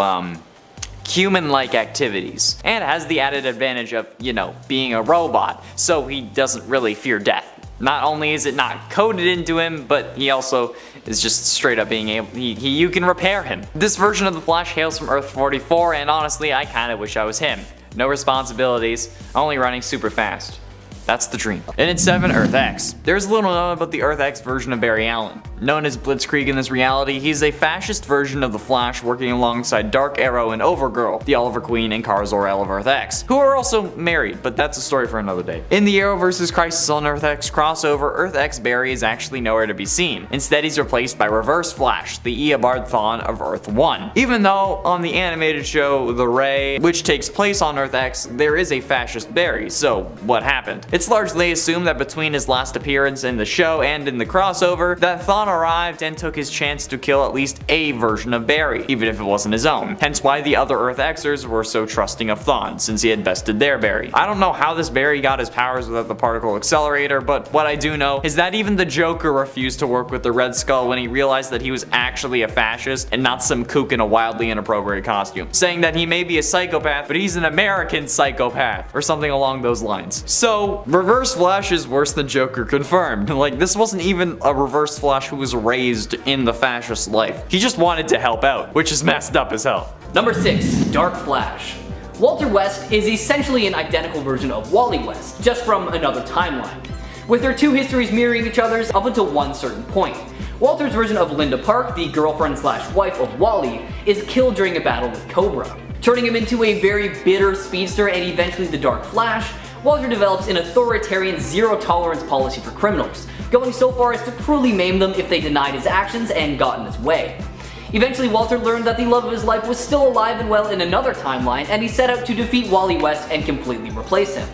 human-like activities. And has the added advantage of, you know, being a robot, so he doesn't really fear death. Not only is it not coded into him, but he also is just straight up being able, you can repair him. This version of the Flash hails from Earth 44, and honestly, I kinda wish I was him. No responsibilities, only running super fast. That's the dream. And in 7, Earth X. There's little known about the Earth X version of Barry Allen. Known as Blitzkrieg in this reality, he's a fascist version of the Flash working alongside Dark Arrow and Overgirl, the Oliver Queen and Kara Zor-El of Earth X, who are also married, but that's a story for another day. In the Arrow vs. Crisis on Earth X crossover, Earth X Barry is actually nowhere to be seen. Instead, he's replaced by Reverse Flash, the Eobard Thawne of Earth 1. Even though on the animated show The Ray, which takes place on Earth X, there is a fascist Barry, so what happened? It's largely assumed that between his last appearance in the show and in the crossover, that Thawne arrived and took his chance to kill at least a version of Barry, even if it wasn't his own. Hence why the other Earth Xers were so trusting of Thawne, since he had bested their Barry. I don't know how this Barry got his powers without the particle accelerator, but what I do know is that even the Joker refused to work with the Red Skull when he realized that he was actually a fascist and not some kook in a wildly inappropriate costume, saying that he may be a psychopath, but he's an American psychopath, or something along those lines. So, Reverse Flash is worse than Joker confirmed. Like, this wasn't even a Reverse Flash who was raised in the fascist life. He just wanted to help out, which is messed up as hell. Number 6, Dark Flash. Walter West is essentially an identical version of Wally West, just from another timeline, with their two histories mirroring each other's up until one certain point. Walter's version of Linda Park, the girlfriend/wife of Wally, is killed during a battle with Cobra. Turning him into a very bitter speedster and eventually the Dark Flash, Walter develops an authoritarian zero-tolerance policy for criminals, going so far as to cruelly maim them if they denied his actions and got in his way. Eventually, Walter learned that the love of his life was still alive and well in another timeline, and he set out to defeat Wally West and completely replace him.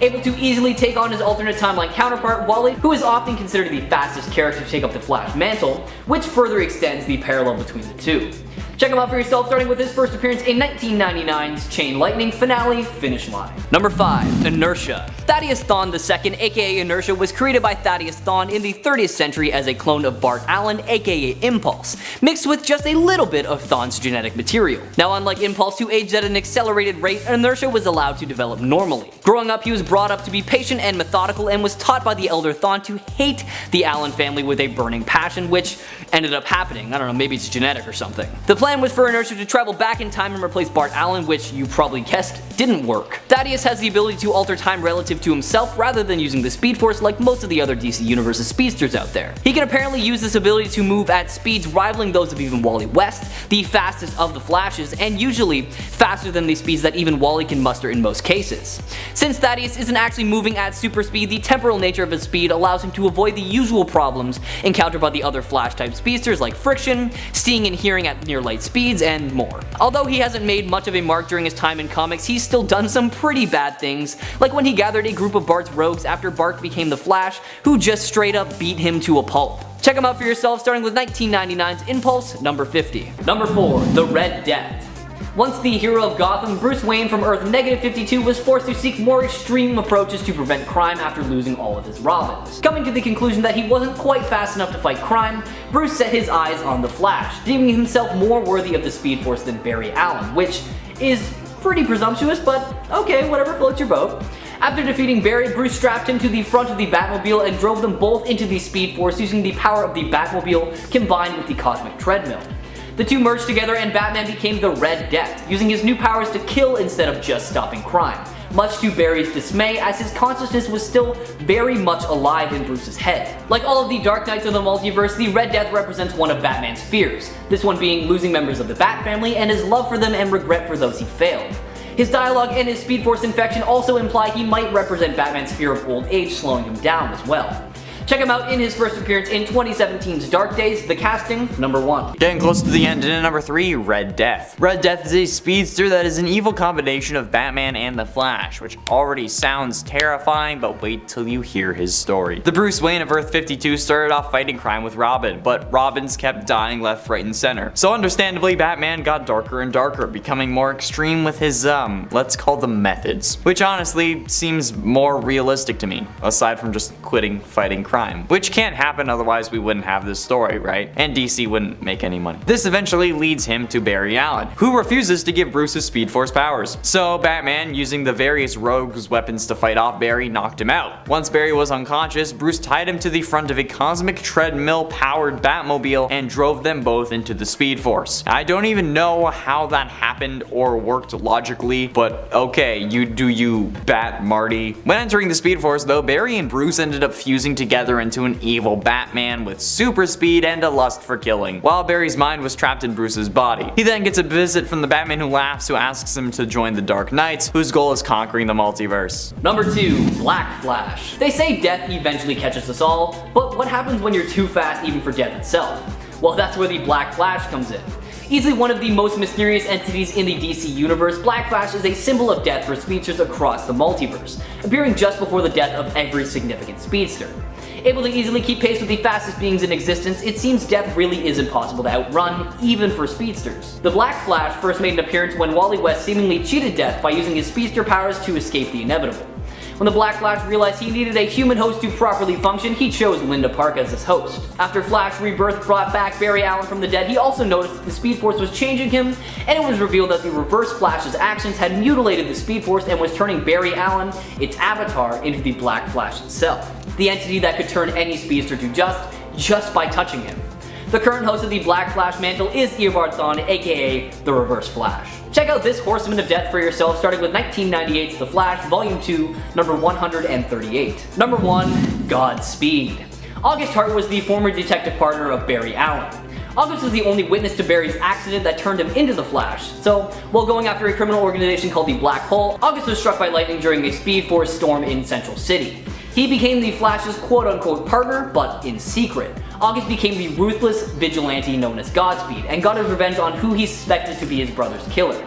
Able to easily take on his alternate timeline counterpart, Wally, who is often considered the fastest character to take up the Flash mantle, which further extends the parallel between the two. Check him out for yourself, starting with his first appearance in 1999's Chain Lightning finale, Finish Line. Number 5, Inertia. Thaddeus Thawne II, aka Inertia, was created by Thaddeus Thawne in the 30th century as a clone of Bart Allen, aka Impulse, mixed with just a little bit of Thawne's genetic material. Now, unlike Impulse, who aged at an accelerated rate, Inertia was allowed to develop normally. Growing up, he was brought up to be patient and methodical and was taught by the elder Thawne to hate the Allen family with a burning passion, which ended up happening. I don't know, maybe it's genetic or something. The plan was for Inertia to travel back in time and replace Bart Allen, which you probably guessed didn't work. Thaddeus has the ability to alter time relative to himself rather than using the Speed Force like most of the other DC Universe's speedsters out there. He can apparently use this ability to move at speeds rivaling those of even Wally West, the fastest of the Flashes, and usually faster than the speeds that even Wally can muster in most cases. Since Thaddeus isn't actually moving at super speed, the temporal nature of his speed allows him to avoid the usual problems encountered by the other Flash-type speedsters like friction, seeing and hearing at near light speeds, and more. Although he hasn't made much of a mark during his time in comics, he's still done some pretty bad things, like when he gathered a group of Bart's rogues after Bart became the Flash, who just straight up beat him to a pulp. Check him out for yourself, starting with 1999's Impulse, number 50. Number 4, The Red Death. Once the hero of Gotham, Bruce Wayne from Earth -52 was forced to seek more extreme approaches to prevent crime after losing all of his Robins. Coming to the conclusion that he wasn't quite fast enough to fight crime, Bruce set his eyes on the Flash, deeming himself more worthy of the Speed Force than Barry Allen, which is pretty presumptuous, but okay, whatever floats your boat. After defeating Barry, Bruce strapped him to the front of the Batmobile and drove them both into the Speed Force using the power of the Batmobile combined with the Cosmic Treadmill. The two merged together and Batman became the Red Death, using his new powers to kill instead of just stopping crime, much to Barry's dismay as his consciousness was still very much alive in Bruce's head. Like all of the Dark Knights of the multiverse, the Red Death represents one of Batman's fears, this one being losing members of the Bat family and his love for them and regret for those he failed. His dialogue and his Speed Force infection also imply he might represent Batman's fear of old age slowing him down as well. Check him out in his first appearance in 2017's Dark Days, The Casting, number 1. Getting close to the end, and at number 3, Red Death. Red Death is a speedster that is an evil combination of Batman and the Flash, which already sounds terrifying, but wait till you hear his story. The Bruce Wayne of Earth 52 started off fighting crime with Robin, but Robins kept dying left, right, and center. So understandably, Batman got darker and darker, becoming more extreme with his, let's call them methods. Which honestly seems more realistic to me, aside from just quitting fighting crime. Which can't happen, otherwise we wouldn't have this story, right? And DC wouldn't make any money. This eventually leads him to Barry Allen, who refuses to give Bruce his Speed Force powers. So Batman, using the various rogues' weapons to fight off Barry, knocked him out. Once Barry was unconscious, Bruce tied him to the front of a cosmic treadmill-powered Batmobile and drove them both into the Speed Force. I don't even know how that happened or worked logically, but okay, you do you, Bat Marty. When entering the Speed Force though, Barry and Bruce ended up fusing together into an evil Batman with super speed and a lust for killing, while Barry's mind was trapped in Bruce's body. He then gets a visit from the Batman Who Laughs, who asks him to join the Dark Knights, whose goal is conquering the multiverse. Number 2, Black Flash. They say death eventually catches us all, but what happens when you're too fast even for death itself? Well, that's where the Black Flash comes in. Easily one of the most mysterious entities in the DC universe, Black Flash is a symbol of death for speedsters across the multiverse, appearing just before the death of every significant speedster. Able to easily keep pace with the fastest beings in existence, it seems death really is impossible to outrun, even for speedsters. The Black Flash first made an appearance when Wally West seemingly cheated death by using his speedster powers to escape the inevitable. When the Black Flash realized he needed a human host to properly function, he chose Linda Park as his host. After Flash Rebirth brought back Barry Allen from the dead, he also noticed that the Speed Force was changing him, and it was revealed that the Reverse Flash's actions had mutilated the Speed Force and was turning Barry Allen, its avatar, into the Black Flash itself. The entity that could turn any speedster to just by touching him. The current host of the Black Flash mantle is Eobard Thawne, aka the Reverse Flash. Check out this Horseman of Death for yourself, starting with 1998's The Flash, Volume 2, number 138. Number 1, Godspeed. August Hart was the former detective partner of Barry Allen. August was the only witness to Barry's accident that turned him into the Flash, so while going after a criminal organization called the Black Hole, August was struck by lightning during a Speed Force storm in Central City. He became the Flash's quote-unquote partner, but in secret. August became the ruthless vigilante known as Godspeed, and got his revenge on who he suspected to be his brother's killer.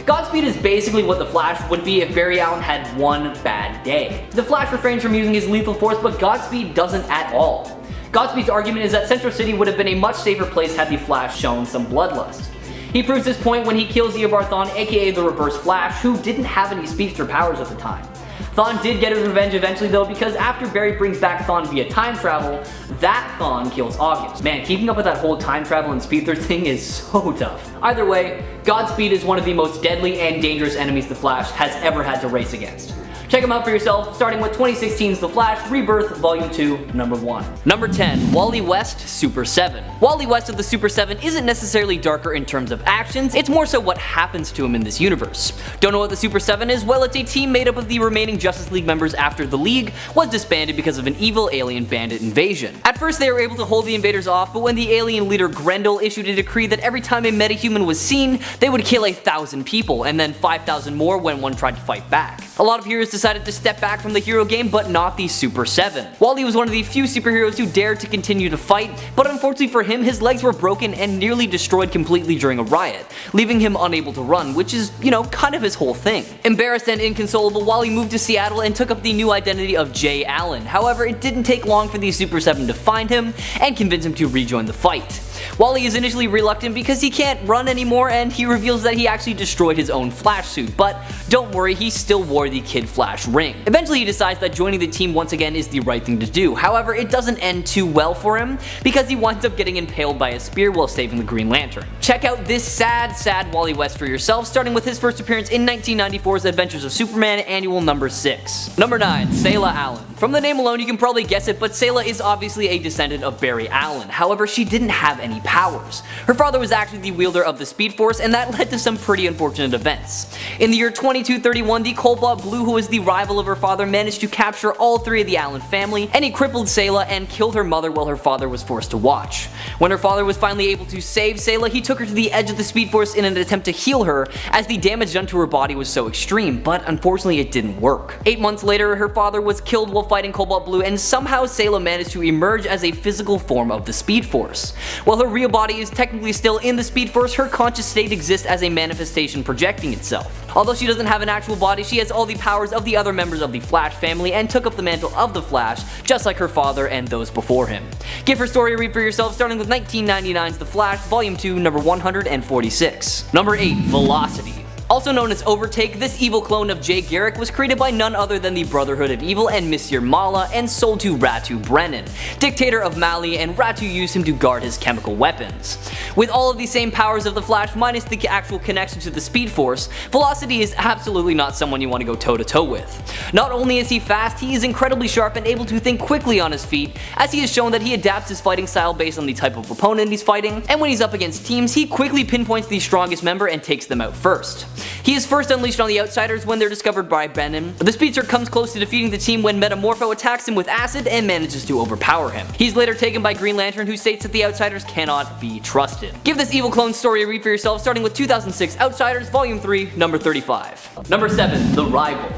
Godspeed is basically what the Flash would be if Barry Allen had one bad day. The Flash refrains from using his lethal force, but Godspeed doesn't at all. Godspeed's argument is that Central City would have been a much safer place had the Flash shown some bloodlust. He proves this point when he kills Eobard Thawne, aka the Reverse Flash, who didn't have any speedster powers at the time. Thawne did get his revenge eventually though, because after Barry brings back Thawne via time travel, that Thawne kills August. Man, keeping up with that whole time travel and speedster thing is so tough. Either way, Godspeed is one of the most deadly and dangerous enemies the Flash has ever had to race against. Check them out for yourself, starting with 2016's The Flash Rebirth Volume 2, number 1. Number 10, Wally West Super 7. Wally West of the Super 7 isn't necessarily darker in terms of actions, it's more so what happens to him in this universe. Don't know what the Super 7 is? Well, it's a team made up of the remaining Justice League members after the League was disbanded because of an evil alien bandit invasion. At first they were able to hold the invaders off, but when the alien leader Grendel issued a decree that every time a metahuman was seen, they would kill 1,000 people, and then 5,000 more when one tried to fight back. A lot of heroes decided to step back from the hero game, but not the Super 7. Wally was one of the few superheroes who dared to continue to fight, but unfortunately for him, his legs were broken and nearly destroyed completely during a riot, leaving him unable to run, which is, kind of his whole thing. Embarrassed and inconsolable, Wally moved to Seattle and took up the new identity of Jay Allen. However, it didn't take long for the Super 7 to find him and convince him to rejoin the fight. Wally is initially reluctant because he can't run anymore, and he reveals that he actually destroyed his own Flash suit, but don't worry, he still wore the Kid Flash ring. Eventually he decides that joining the team once again is the right thing to do. However, it doesn't end too well for him because he winds up getting impaled by a spear while saving the Green Lantern. Check out this sad Wally West for yourself, starting with his first appearance in 1994's Adventures of Superman Annual number 6. Number 9, Sayla Allen. From the name alone you can probably guess it, but Sayla is obviously a descendant of Barry Allen. However, she didn't have any powers. Her father was actually the wielder of the Speed Force, and that led to some pretty unfortunate events. In the year 2231, the Cold-Blooded Blue, who was the rival of her father, managed to capture all 3 of the Allen family, and he crippled Sayla and killed her mother while her father was forced to watch. When her father was finally able to save Sayla, he took took her to the edge of the Speed Force in an attempt to heal her, as the damage done to her body was so extreme, but unfortunately it didn't work. 8 months later, her father was killed while fighting Cobalt Blue, and somehow Sayla managed to emerge as a physical form of the Speed Force. While her real body is technically still in the Speed Force, her conscious state exists as a manifestation projecting itself. Although she doesn't have an actual body, she has all the powers of the other members of the Flash family and took up the mantle of the Flash, just like her father and those before him. Give her story a read for yourself, starting with 1999's The Flash, Volume 2, number 146. Number 8. Velocity. Also known as Overtake, this evil clone of Jay Garrick was created by none other than the Brotherhood of Evil and Monsieur Mala and sold to Ratu Brennan, dictator of Mali, and Ratu used him to guard his chemical weapons. With all of the same powers of the Flash minus the actual connection to the Speed Force, Velocity is absolutely not someone you want to go toe to toe with. Not only is he fast, he is incredibly sharp and able to think quickly on his feet, as he has shown that he adapts his fighting style based on the type of opponent he's fighting, and when he's up against teams, he quickly pinpoints the strongest member and takes them out first. He is first unleashed on the Outsiders when they're discovered by Brennan. The Speedster comes close to defeating the team when Metamorpho attacks him with acid and manages to overpower him. He's later taken by Green Lantern, who states that the Outsiders cannot be trusted. Give this evil clone story a read for yourself, starting with 2006 Outsiders Volume 3, number 35. Number 7. The Rival.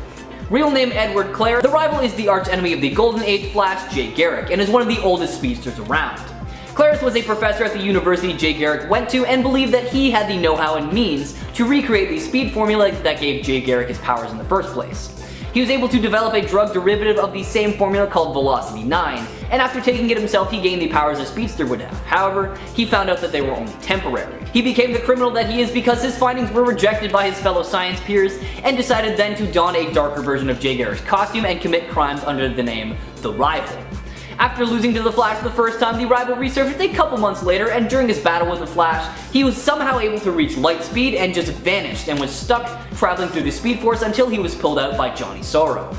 Real name Edward Clare, the Rival is the archenemy of the Golden Age Flash, Jay Garrick, and is one of the oldest speedsters around. Clarence was a professor at the university Jay Garrick went to and believed that he had the know-how and means to recreate the speed formula that gave Jay Garrick his powers in the first place. He was able to develop a drug derivative of the same formula called Velocity 9, and after taking it himself he gained the powers a speedster would have. However, he found out that they were only temporary. He became the criminal that he is because his findings were rejected by his fellow science peers, and decided then to don a darker version of Jay Garrick's costume and commit crimes under the name The Rival. After losing to the Flash the first time, the Rival resurfaced a couple months later, and during his battle with the Flash, he was somehow able to reach light speed and just vanished and was stuck traveling through the Speed Force until he was pulled out by Johnny Sorrow.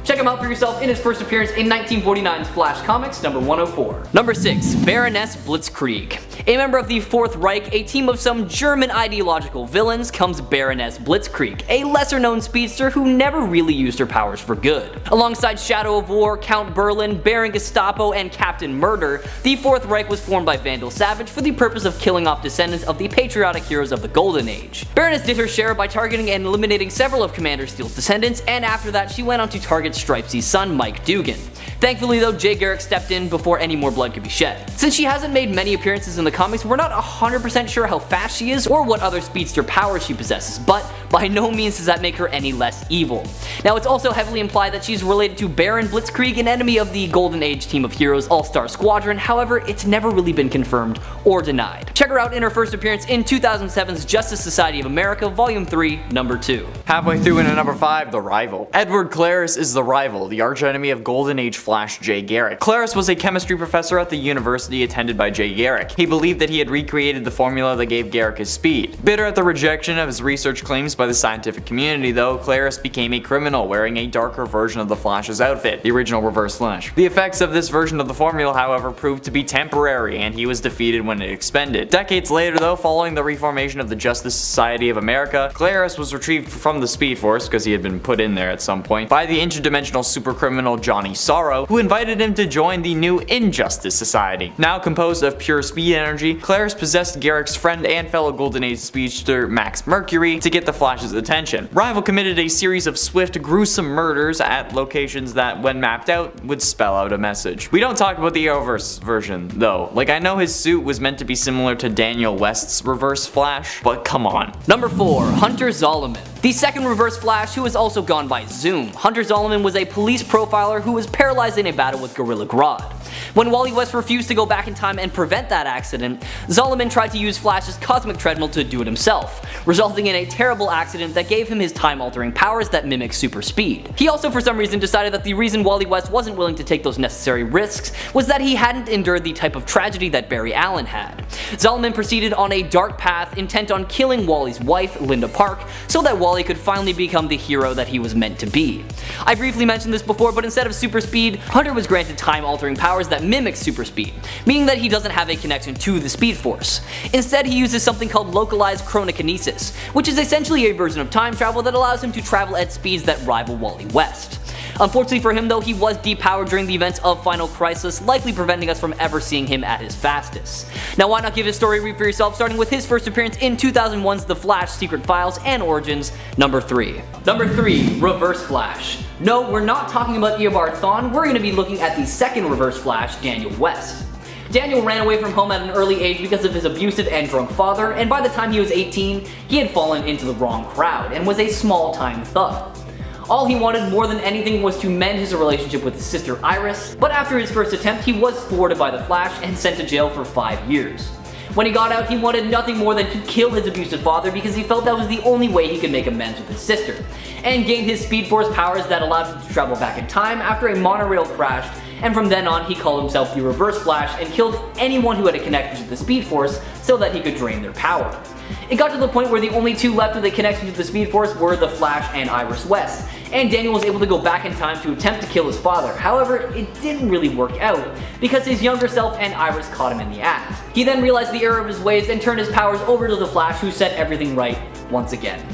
Check him out for yourself in his first appearance in 1949's Flash Comics, number 104. Number 6. Baroness Blitzkrieg. A member of the Fourth Reich, a team of some German ideological villains, comes Baroness Blitzkrieg, a lesser-known speedster who never really used her powers for good. Alongside Shadow of War, Count Berlin, Baron Gestapo, and Captain Murder, the Fourth Reich was formed by Vandal Savage for the purpose of killing off descendants of the patriotic heroes of the Golden Age. Baroness did her share by targeting and eliminating several of Commander Steel's descendants, and after that she went on to target Stripesy's son, Mike Dugan. Thankfully though, Jay Garrick stepped in before any more blood could be shed. Since she hasn't made many appearances in the comics, we're not 100% sure how fast she is or what other speedster powers she possesses, but by no means does that make her any less evil. Now it's also heavily implied that she's related to Baron Blitzkrieg, an enemy of the Golden Age team of heroes All-Star Squadron, however it's never really been confirmed or denied. Check her out in her first appearance in 2007's Justice Society of America Volume 3, number 2. Halfway through into number 5, The Rival. Edward Claris is the Rival, the archenemy of Golden Age Flash Jay Garrick. Claris was a chemistry professor at the university attended by Jay Garrick. He believed that he had recreated the formula that gave Garrick his speed. Bitter at the rejection of his research claims by the scientific community though, Claris became a criminal wearing a darker version of the Flash's outfit, the original Reverse Flash. The effects of this version of the formula however proved to be temporary, and he was defeated when it expended. Decades later though, following the reformation of the Justice Society of America, Claris was retrieved from the Speed Force, because he had been put in there at some point, by the interdimensional supercriminal Johnny Sorrow, who invited him to join the new Injustice Society. Now composed of pure speed energy, Claris possessed Garrick's friend and fellow Golden Age speedster Max Mercury to get the Flash's attention. Rival committed a series of swift, gruesome murders at locations that, when mapped out, would spell out a message. We don't talk about the Arrowverse version, though. Like, I know his suit was meant to be similar to Daniel West's Reverse Flash, but come on. Number 4. Hunter Zolomon. The second Reverse Flash, who has also gone by Zoom. Hunter Zolomon was a police profiler who was paralyzed in a battle with Gorilla Grodd. When Wally West refused to go back in time and prevent that accident, Zolomon tried to use Flash's cosmic treadmill to do it himself, resulting in a terrible accident that gave him his time-altering powers that mimic super speed. He also for some reason decided that the reason Wally West wasn't willing to take those necessary risks was that he hadn't endured the type of tragedy that Barry Allen had. Zolomon proceeded on a dark path intent on killing Wally's wife, Linda Park, so that Wally could finally become the hero that he was meant to be. I briefly mentioned this before, but instead of super speed, Hunter was granted time-altering powers that mimic super speed, meaning that he doesn't have a connection to the Speed Force. Instead, he uses something called localized chronokinesis, which is essentially a version of time travel that allows him to travel at speeds that rival Wally West. Unfortunately for him though, he was depowered during the events of Final Crisis, likely preventing us from ever seeing him at his fastest. Now why not give his story a read for yourself, starting with his first appearance in 2001's The Flash Secret Files and Origins, number 3. Number 3, Reverse Flash. No, we're not talking about Eobard Thawne, we're going to be looking at the second Reverse Flash, Daniel West. Daniel ran away from home at an early age because of his abusive and drunk father, and by the time he was 18, he had fallen into the wrong crowd and was a small-time thug. All he wanted more than anything was to mend his relationship with his sister Iris, but after his first attempt he was thwarted by the Flash and sent to jail for 5 years. When he got out, he wanted nothing more than to kill his abusive father because he felt that was the only way he could make amends with his sister, and gained his Speed Force powers that allowed him to travel back in time after a monorail crashed, and from then on he called himself the Reverse Flash and killed anyone who had a connection to the Speed Force so that he could drain their power. It got to the point where the only two left with a connection to the Speed Force were the Flash and Iris West, and Daniel was able to go back in time to attempt to kill his father. However, it didn't really work out, because his younger self and Iris caught him in the act. He then realized the error of his ways and turned his powers over to the Flash, who set everything right once again.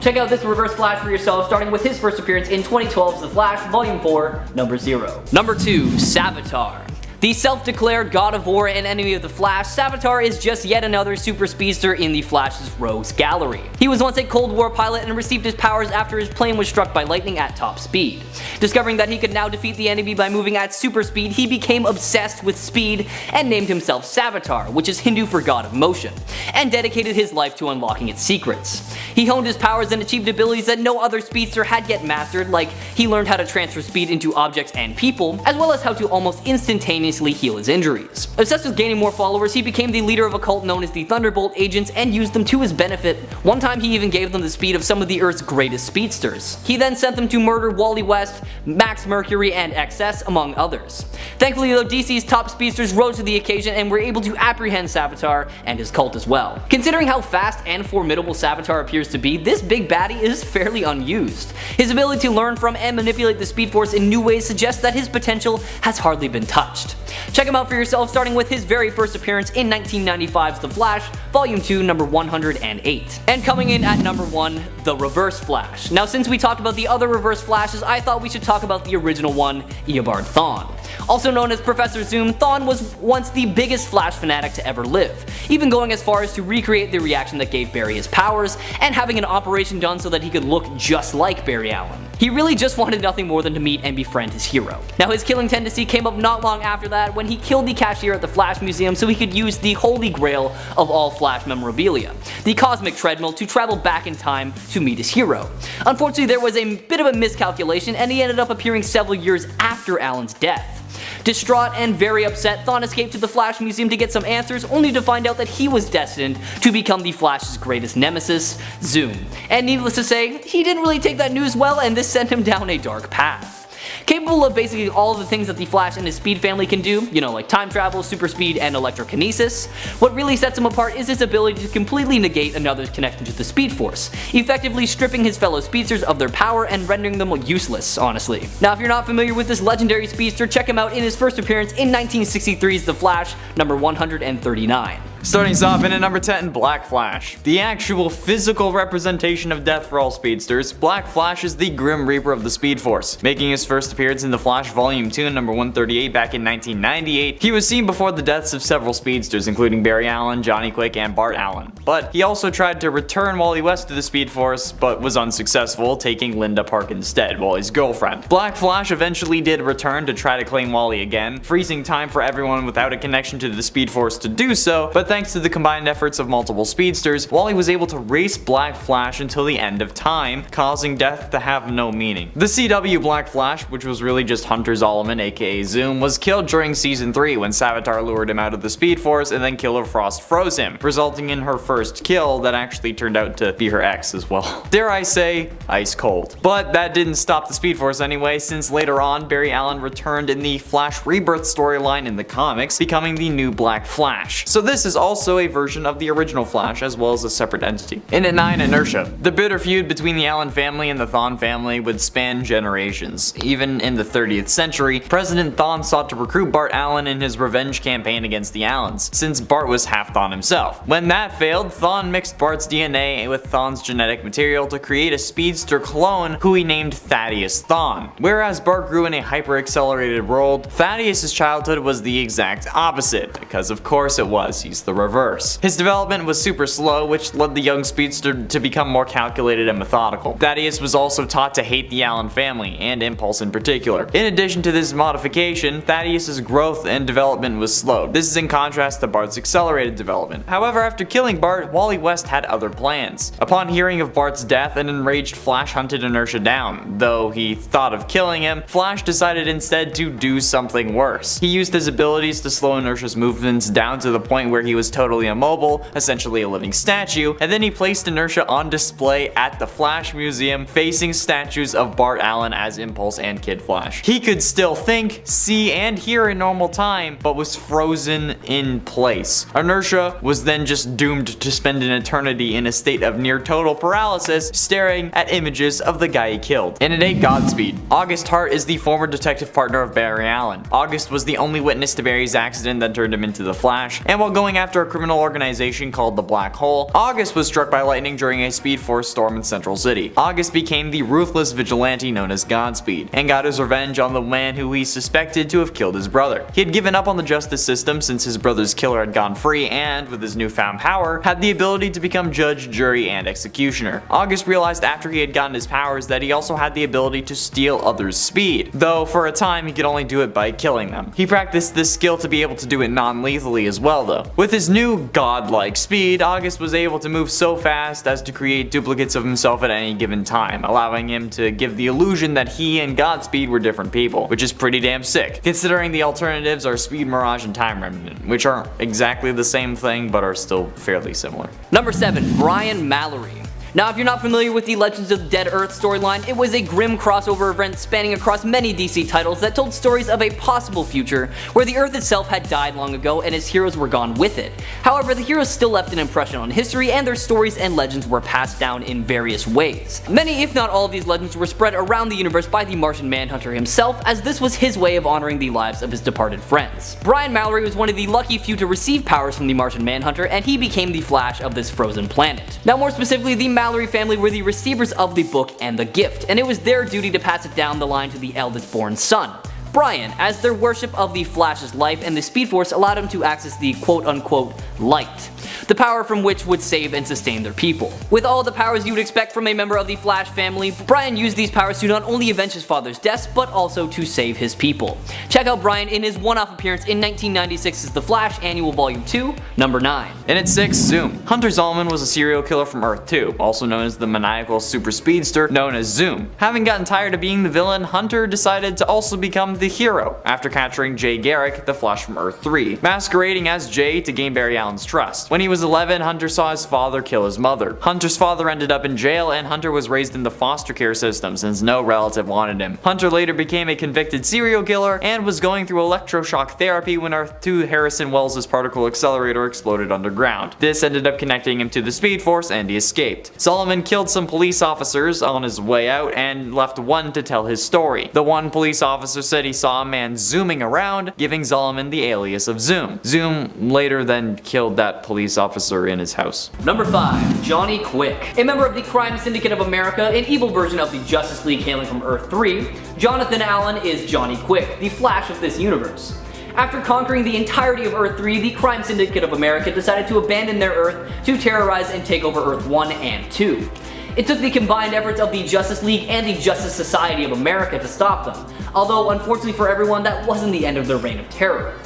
Check out this Reverse Flash for yourself, starting with his first appearance in 2012's The Flash, Volume 4, number 0. Number 2, Savitar. The self-declared god of war and enemy of the Flash, Savitar is just yet another super speedster in the Flash's rogues gallery. He was once a Cold War pilot and received his powers after his plane was struck by lightning at top speed. Discovering that he could now defeat the enemy by moving at super speed, he became obsessed with speed and named himself Savitar, which is Hindu for god of motion, and dedicated his life to unlocking its secrets. He honed his powers and achieved abilities that no other speedster had yet mastered, like he learned how to transfer speed into objects and people, as well as how to almost instantaneously heal his injuries. Obsessed with gaining more followers, he became the leader of a cult known as the Thunderbolt Agents and used them to his benefit. One time he even gave them the speed of some of the Earth's greatest speedsters. He then sent them to murder Wally West, Max Mercury, and XS, among others. Thankfully though, DC's top speedsters rose to the occasion and were able to apprehend Savitar and his cult as well. Considering how fast and formidable Savitar appears to be, this big baddie is fairly unused. His ability to learn from and manipulate the Speed Force in new ways suggests that his potential has hardly been touched. Check him out for yourself, starting with his very first appearance in 1995's The Flash, Volume 2, number 108. And coming in at number 1, the Reverse Flash. Now since we talked about the other Reverse Flashes, I thought we should talk about the original one, Eobard Thawne. Also known as Professor Zoom, Thawne was once the biggest Flash fanatic to ever live, even going as far as to recreate the reaction that gave Barry his powers, and having an operation done so that he could look just like Barry Allen. He really just wanted nothing more than to meet and befriend his hero. Now his killing tendency came up not long after that when he killed the cashier at the Flash Museum so he could use the holy grail of all Flash memorabilia, the Cosmic Treadmill, to travel back in time to meet his hero. Unfortunately, there was a bit of a miscalculation and he ended up appearing several years after Allen's death. Distraught and very upset, Thawne escaped to the Flash Museum to get some answers, only to find out that he was destined to become the Flash's greatest nemesis, Zoom. And needless to say, he didn't really take that news well, and this sent him down a dark path. Capable of basically all of the things that the Flash and his Speed family can do, you know, like time travel, super speed, and electrokinesis, what really sets him apart is his ability to completely negate another's connection to the Speed Force, effectively stripping his fellow speedsters of their power and rendering them useless, honestly. Now if you're not familiar with this legendary speedster, check him out in his first appearance in 1963's The Flash, number 139. Starting us off in at number 10, Black Flash. The actual physical representation of death for all speedsters, Black Flash is the Grim Reaper of the Speed Force. Making his first appearance in The Flash Volume 2, number 138 back in 1998, he was seen before the deaths of several speedsters including Barry Allen, Johnny Quick, and Bart Allen. But he also tried to return Wally West to the Speed Force, but was unsuccessful, taking Linda Park instead, Wally's girlfriend. Black Flash eventually did return to try to claim Wally again, freezing time for everyone without a connection to the Speed Force to do so, but thanks to the combined efforts of multiple speedsters, Wally was able to race Black Flash until the end of time, causing death to have no meaning. The CW Black Flash, which was really just Hunter Zolomon aka Zoom, was killed during season 3 when Savitar lured him out of the Speed Force and then Killer Frost froze him, resulting in her first kill that actually turned out to be her ex as well. Dare I say, ice cold. But that didn't stop the Speed Force anyway, since later on Barry Allen returned in the Flash Rebirth storyline in the comics, becoming the new Black Flash. So this is also a version of the original Flash as well as a separate entity. And at 9, Inertia. The bitter feud between the Allen family and the Thawne family would span generations. Even in the 30th century, President Thawne sought to recruit Bart Allen in his revenge campaign against the Allens, since Bart was half Thawne himself. When that failed, Thawne mixed Bart's DNA with Thawne's genetic material to create a speedster clone who he named Thaddeus Thawne. Whereas Bart grew in a hyper-accelerated world, Thaddeus' childhood was the exact opposite, because of course it was, he's the reverse. His development was super slow, which led the young speedster to become more calculated and methodical. Thaddeus was also taught to hate the Allen family, and Impulse in particular. In addition to this modification, Thaddeus' growth and development was slowed. This is in contrast to Bart's accelerated development. However, after killing Bart, Wally West had other plans. Upon hearing of Bart's death, an enraged Flash hunted Inertia down. Though he thought of killing him, Flash decided instead to do something worse. He used his abilities to slow Inertia's movements down to the point where he was totally immobile, essentially a living statue, and then he placed Inertia on display at the Flash Museum facing statues of Bart Allen as Impulse and Kid Flash. He could still think, see, and hear in normal time, but was frozen in place. Inertia was then just doomed to spend an eternity in a state of near total paralysis, staring at images of the guy he killed. And at 8, Godspeed. August Hart is the former detective partner of Barry Allen. August was the only witness to Barry's accident that turned him into the Flash, and while going after a criminal organization called the Black Hole, August was struck by lightning during a Speed Force storm in Central City. August became the ruthless vigilante known as Godspeed, and got his revenge on the man who he suspected to have killed his brother. He had given up on the justice system since his brother's killer had gone free, and with his newfound power, had the ability to become judge, jury, and executioner. August realized after he had gotten his powers that he also had the ability to steal others' speed, though for a time he could only do it by killing them. He practiced this skill to be able to do it non-lethally as well though. With his new godlike speed, August was able to move so fast as to create duplicates of himself at any given time, allowing him to give the illusion that he and Godspeed were different people, which is pretty damn sick, considering the alternatives are Speed Mirage and Time Remnant, which aren't exactly the same thing but are still fairly similar. Number 7, Brian Mallory. Now, if you're not familiar with the Legends of Dead Earth storyline, it was a grim crossover event spanning across many DC titles that told stories of a possible future where the Earth itself had died long ago and its heroes were gone with it. However, the heroes still left an impression on history, and their stories and legends were passed down in various ways. Many, if not all of these legends were spread around the universe by the Martian Manhunter himself, as this was his way of honoring the lives of his departed friends. Brian Mallory was one of the lucky few to receive powers from the Martian Manhunter, and he became the Flash of this frozen planet. Now, more specifically, the Mallory family were the receivers of the book and the gift, and it was their duty to pass it down the line to the eldest born son, Brian, as their worship of the Flash's life and the Speed Force allowed him to access the quote-unquote light, the power from which would save and sustain their people. With all the powers you would expect from a member of the Flash family, Brian used these powers to not only avenge his father's deaths, but also to save his people. Check out Brian in his one-off appearance in 1996's The Flash Annual Volume 2, number 9. And at 6, Zoom. Hunter Zolomon was a serial killer from Earth 2, also known as the maniacal super speedster known as Zoom. Having gotten tired of being the villain, Hunter decided to also become the hero after capturing Jay Garrick, the Flash from Earth 3, masquerading as Jay to gain Barry Allen's trust. When he was 11, Hunter saw his father kill his mother. Hunter's father ended up in jail, and Hunter was raised in the foster care system since no relative wanted him. Hunter later became a convicted serial killer and was going through electroshock therapy when Earth 2 Harrison Wells' particle accelerator exploded underground. This ended up connecting him to the Speed Force, and he escaped. Zolomon killed some police officers on his way out and left one to tell his story. The one police officer said he saw a man zooming around, giving Zolomon the alias of Zoom. Zoom later then killed that police officer in his house. Number 5, Johnny Quick. A member of the Crime Syndicate of America, an evil version of the Justice League hailing from Earth 3, Jonathan Allen is Johnny Quick, the Flash of this universe. After conquering the entirety of Earth 3, the Crime Syndicate of America decided to abandon their Earth to terrorize and take over Earth 1 and 2. It took the combined efforts of the Justice League and the Justice Society of America to stop them, although unfortunately for everyone, that wasn't the end of their reign of terror.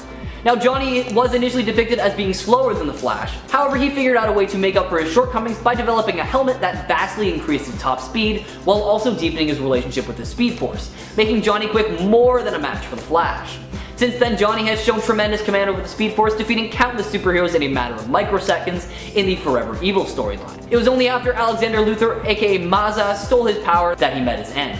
Now, Johnny was initially depicted as being slower than the Flash, however he figured out a way to make up for his shortcomings by developing a helmet that vastly increased his top speed, while also deepening his relationship with the Speed Force, making Johnny Quick more than a match for the Flash. Since then, Johnny has shown tremendous command over the Speed Force, defeating countless superheroes in a matter of microseconds in the Forever Evil storyline. It was only after Alexander Luthor, aka Mazza, stole his power that he met his end.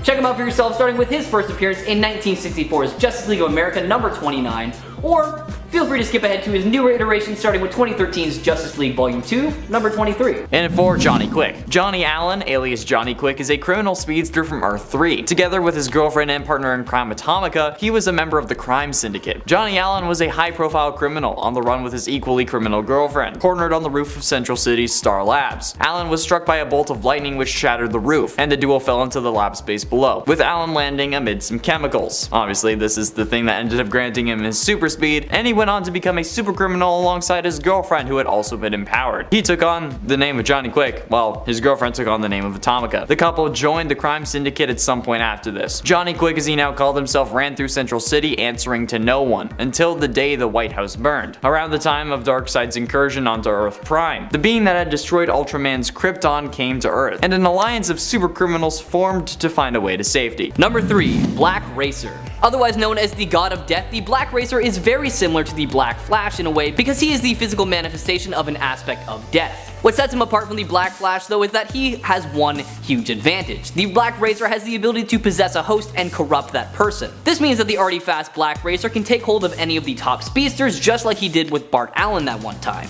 Check him out for yourself, starting with his first appearance in 1964's Justice League of America number 29, or Feel free to skip ahead to his newer iteration starting with 2013's Justice League Volume 2, number 23. And for Johnny Quick. Johnny Allen, alias Johnny Quick, is a criminal speedster from Earth 3. Together with his girlfriend and partner in crime Atomica, he was a member of the crime syndicate. Johnny Allen was a high-profile criminal on the run with his equally criminal girlfriend, cornered on the roof of Central City's Star Labs. Allen was struck by a bolt of lightning which shattered the roof, and the duo fell into the lab space below, with Allen landing amid some chemicals. Obviously, this is the thing that ended up granting him his super speed, and he went on to become a super criminal alongside his girlfriend who had also been empowered. He took on the name of Johnny Quick, while his girlfriend took on the name of Atomica. The couple joined the crime syndicate at some point after this. Johnny Quick, as he now called himself, ran through Central City answering to no one, until the day the White House burned, around the time of Darkseid's incursion onto Earth Prime. The being that had destroyed Ultraman's Krypton came to Earth, and an alliance of super criminals formed to find a way to safety. Number 3. Black Racer. Otherwise known as the God of Death, the Black Racer is very similar to the Black Flash in a way because he is the physical manifestation of an aspect of death. What sets him apart from the Black Flash though is that he has one huge advantage. The Black Racer has the ability to possess a host and corrupt that person. This means that the already fast Black Racer can take hold of any of the top speedsters just like he did with Bart Allen that one time.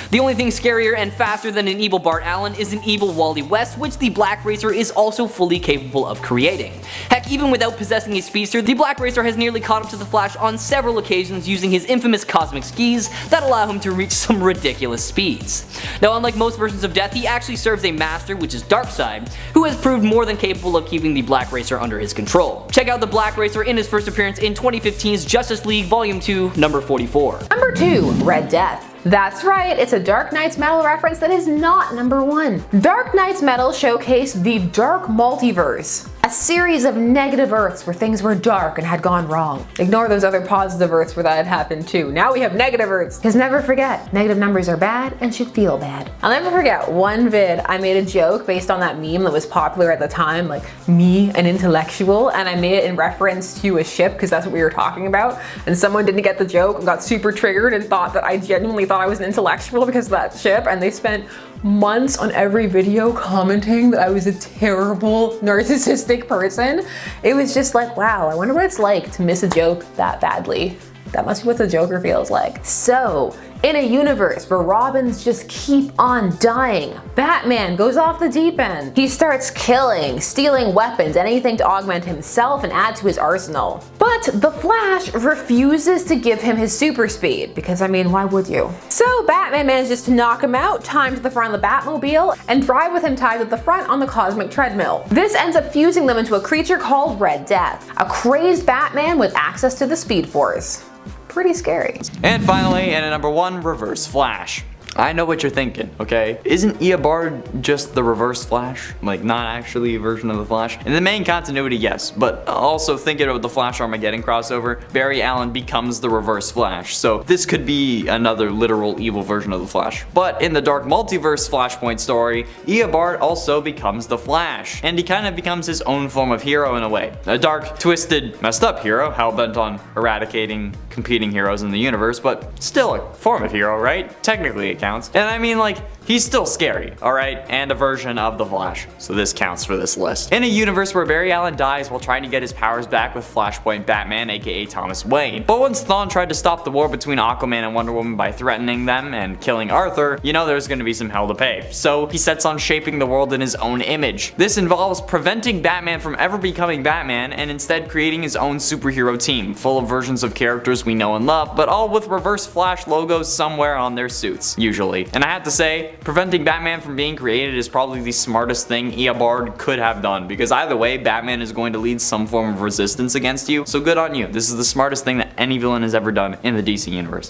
The only thing scarier and faster than an evil Bart Allen is an evil Wally West, which the Black Racer is also fully capable of creating. Heck, even without possessing a speedster, the Black Racer has nearly caught up to the Flash on several occasions using his infamous cosmic skis that allow him to reach some ridiculous speeds. Now, unlike most versions of Death, he actually serves a master, which is Darkseid, who has proved more than capable of keeping the Black Racer under his control. Check out the Black Racer in his first appearance in 2015's Justice League Volume 2, number 44. Number 2, Red Death. That's right, it's a Dark Knight's Metal reference that is not number 1. Dark Knight's Metal showcased the Dark Multiverse, a series of negative Earths where things were dark and had gone wrong. Ignore those other positive Earths where that had happened too. Now we have negative Earths. Because never forget, negative numbers are bad and should feel bad. I'll never forget one vid I made a joke based on that meme that was popular at the time, like me, an intellectual, and I made it in reference to a ship because that's what we were talking about, and someone didn't get the joke and got super triggered and thought that I genuinely thought I was an intellectual because of that ship, and they spent months on every video commenting that I was a terrible narcissistic person. It was just like, wow, I wonder what it's like to miss a joke that badly. That must be what the Joker feels like. So, in a universe where Robins just keep on dying, Batman goes off the deep end. He starts killing, stealing weapons, anything to augment himself and add to his arsenal. But the Flash refuses to give him his super speed, because I mean, why would you? So Batman manages to knock him out, tie him to the front of the Batmobile, and drive with him tied to the front on the cosmic treadmill. This ends up fusing them into a creature called Red Death, a crazed Batman with access to the Speed Force. Pretty scary. And finally, and at number 1, Reverse Flash. I know what you're thinking, okay? Isn't Eobard just the Reverse Flash? Like, not actually a version of the Flash? In the main continuity, yes, but also thinking of the Flash Armageddon crossover, Barry Allen becomes the Reverse Flash, so this could be another literal evil version of the Flash. But in the Dark Multiverse Flashpoint story, Eobard also becomes the Flash, and he kind of becomes his own form of hero in a way. A dark, twisted, messed up hero, hell-bent on eradicating competing heroes in the universe, but still a form of hero, right? Technically it counts. And I mean, like, he's still scary, alright? And a version of the Flash, so this counts for this list. In a universe where Barry Allen dies while trying to get his powers back with Flashpoint Batman, aka Thomas Wayne. But once Thawne tried to stop the war between Aquaman and Wonder Woman by threatening them and killing Arthur, you know there's gonna be some hell to pay. So he sets on shaping the world in his own image. This involves preventing Batman from ever becoming Batman and instead creating his own superhero team, full of versions of characters we know and love, but all with Reverse Flash logos somewhere on their suits, usually. And I have to say, preventing Batman from being created is probably the smartest thing Eobard could have done, because either way, Batman is going to lead some form of resistance against you, so good on you. This is the smartest thing that any villain has ever done in the DC universe.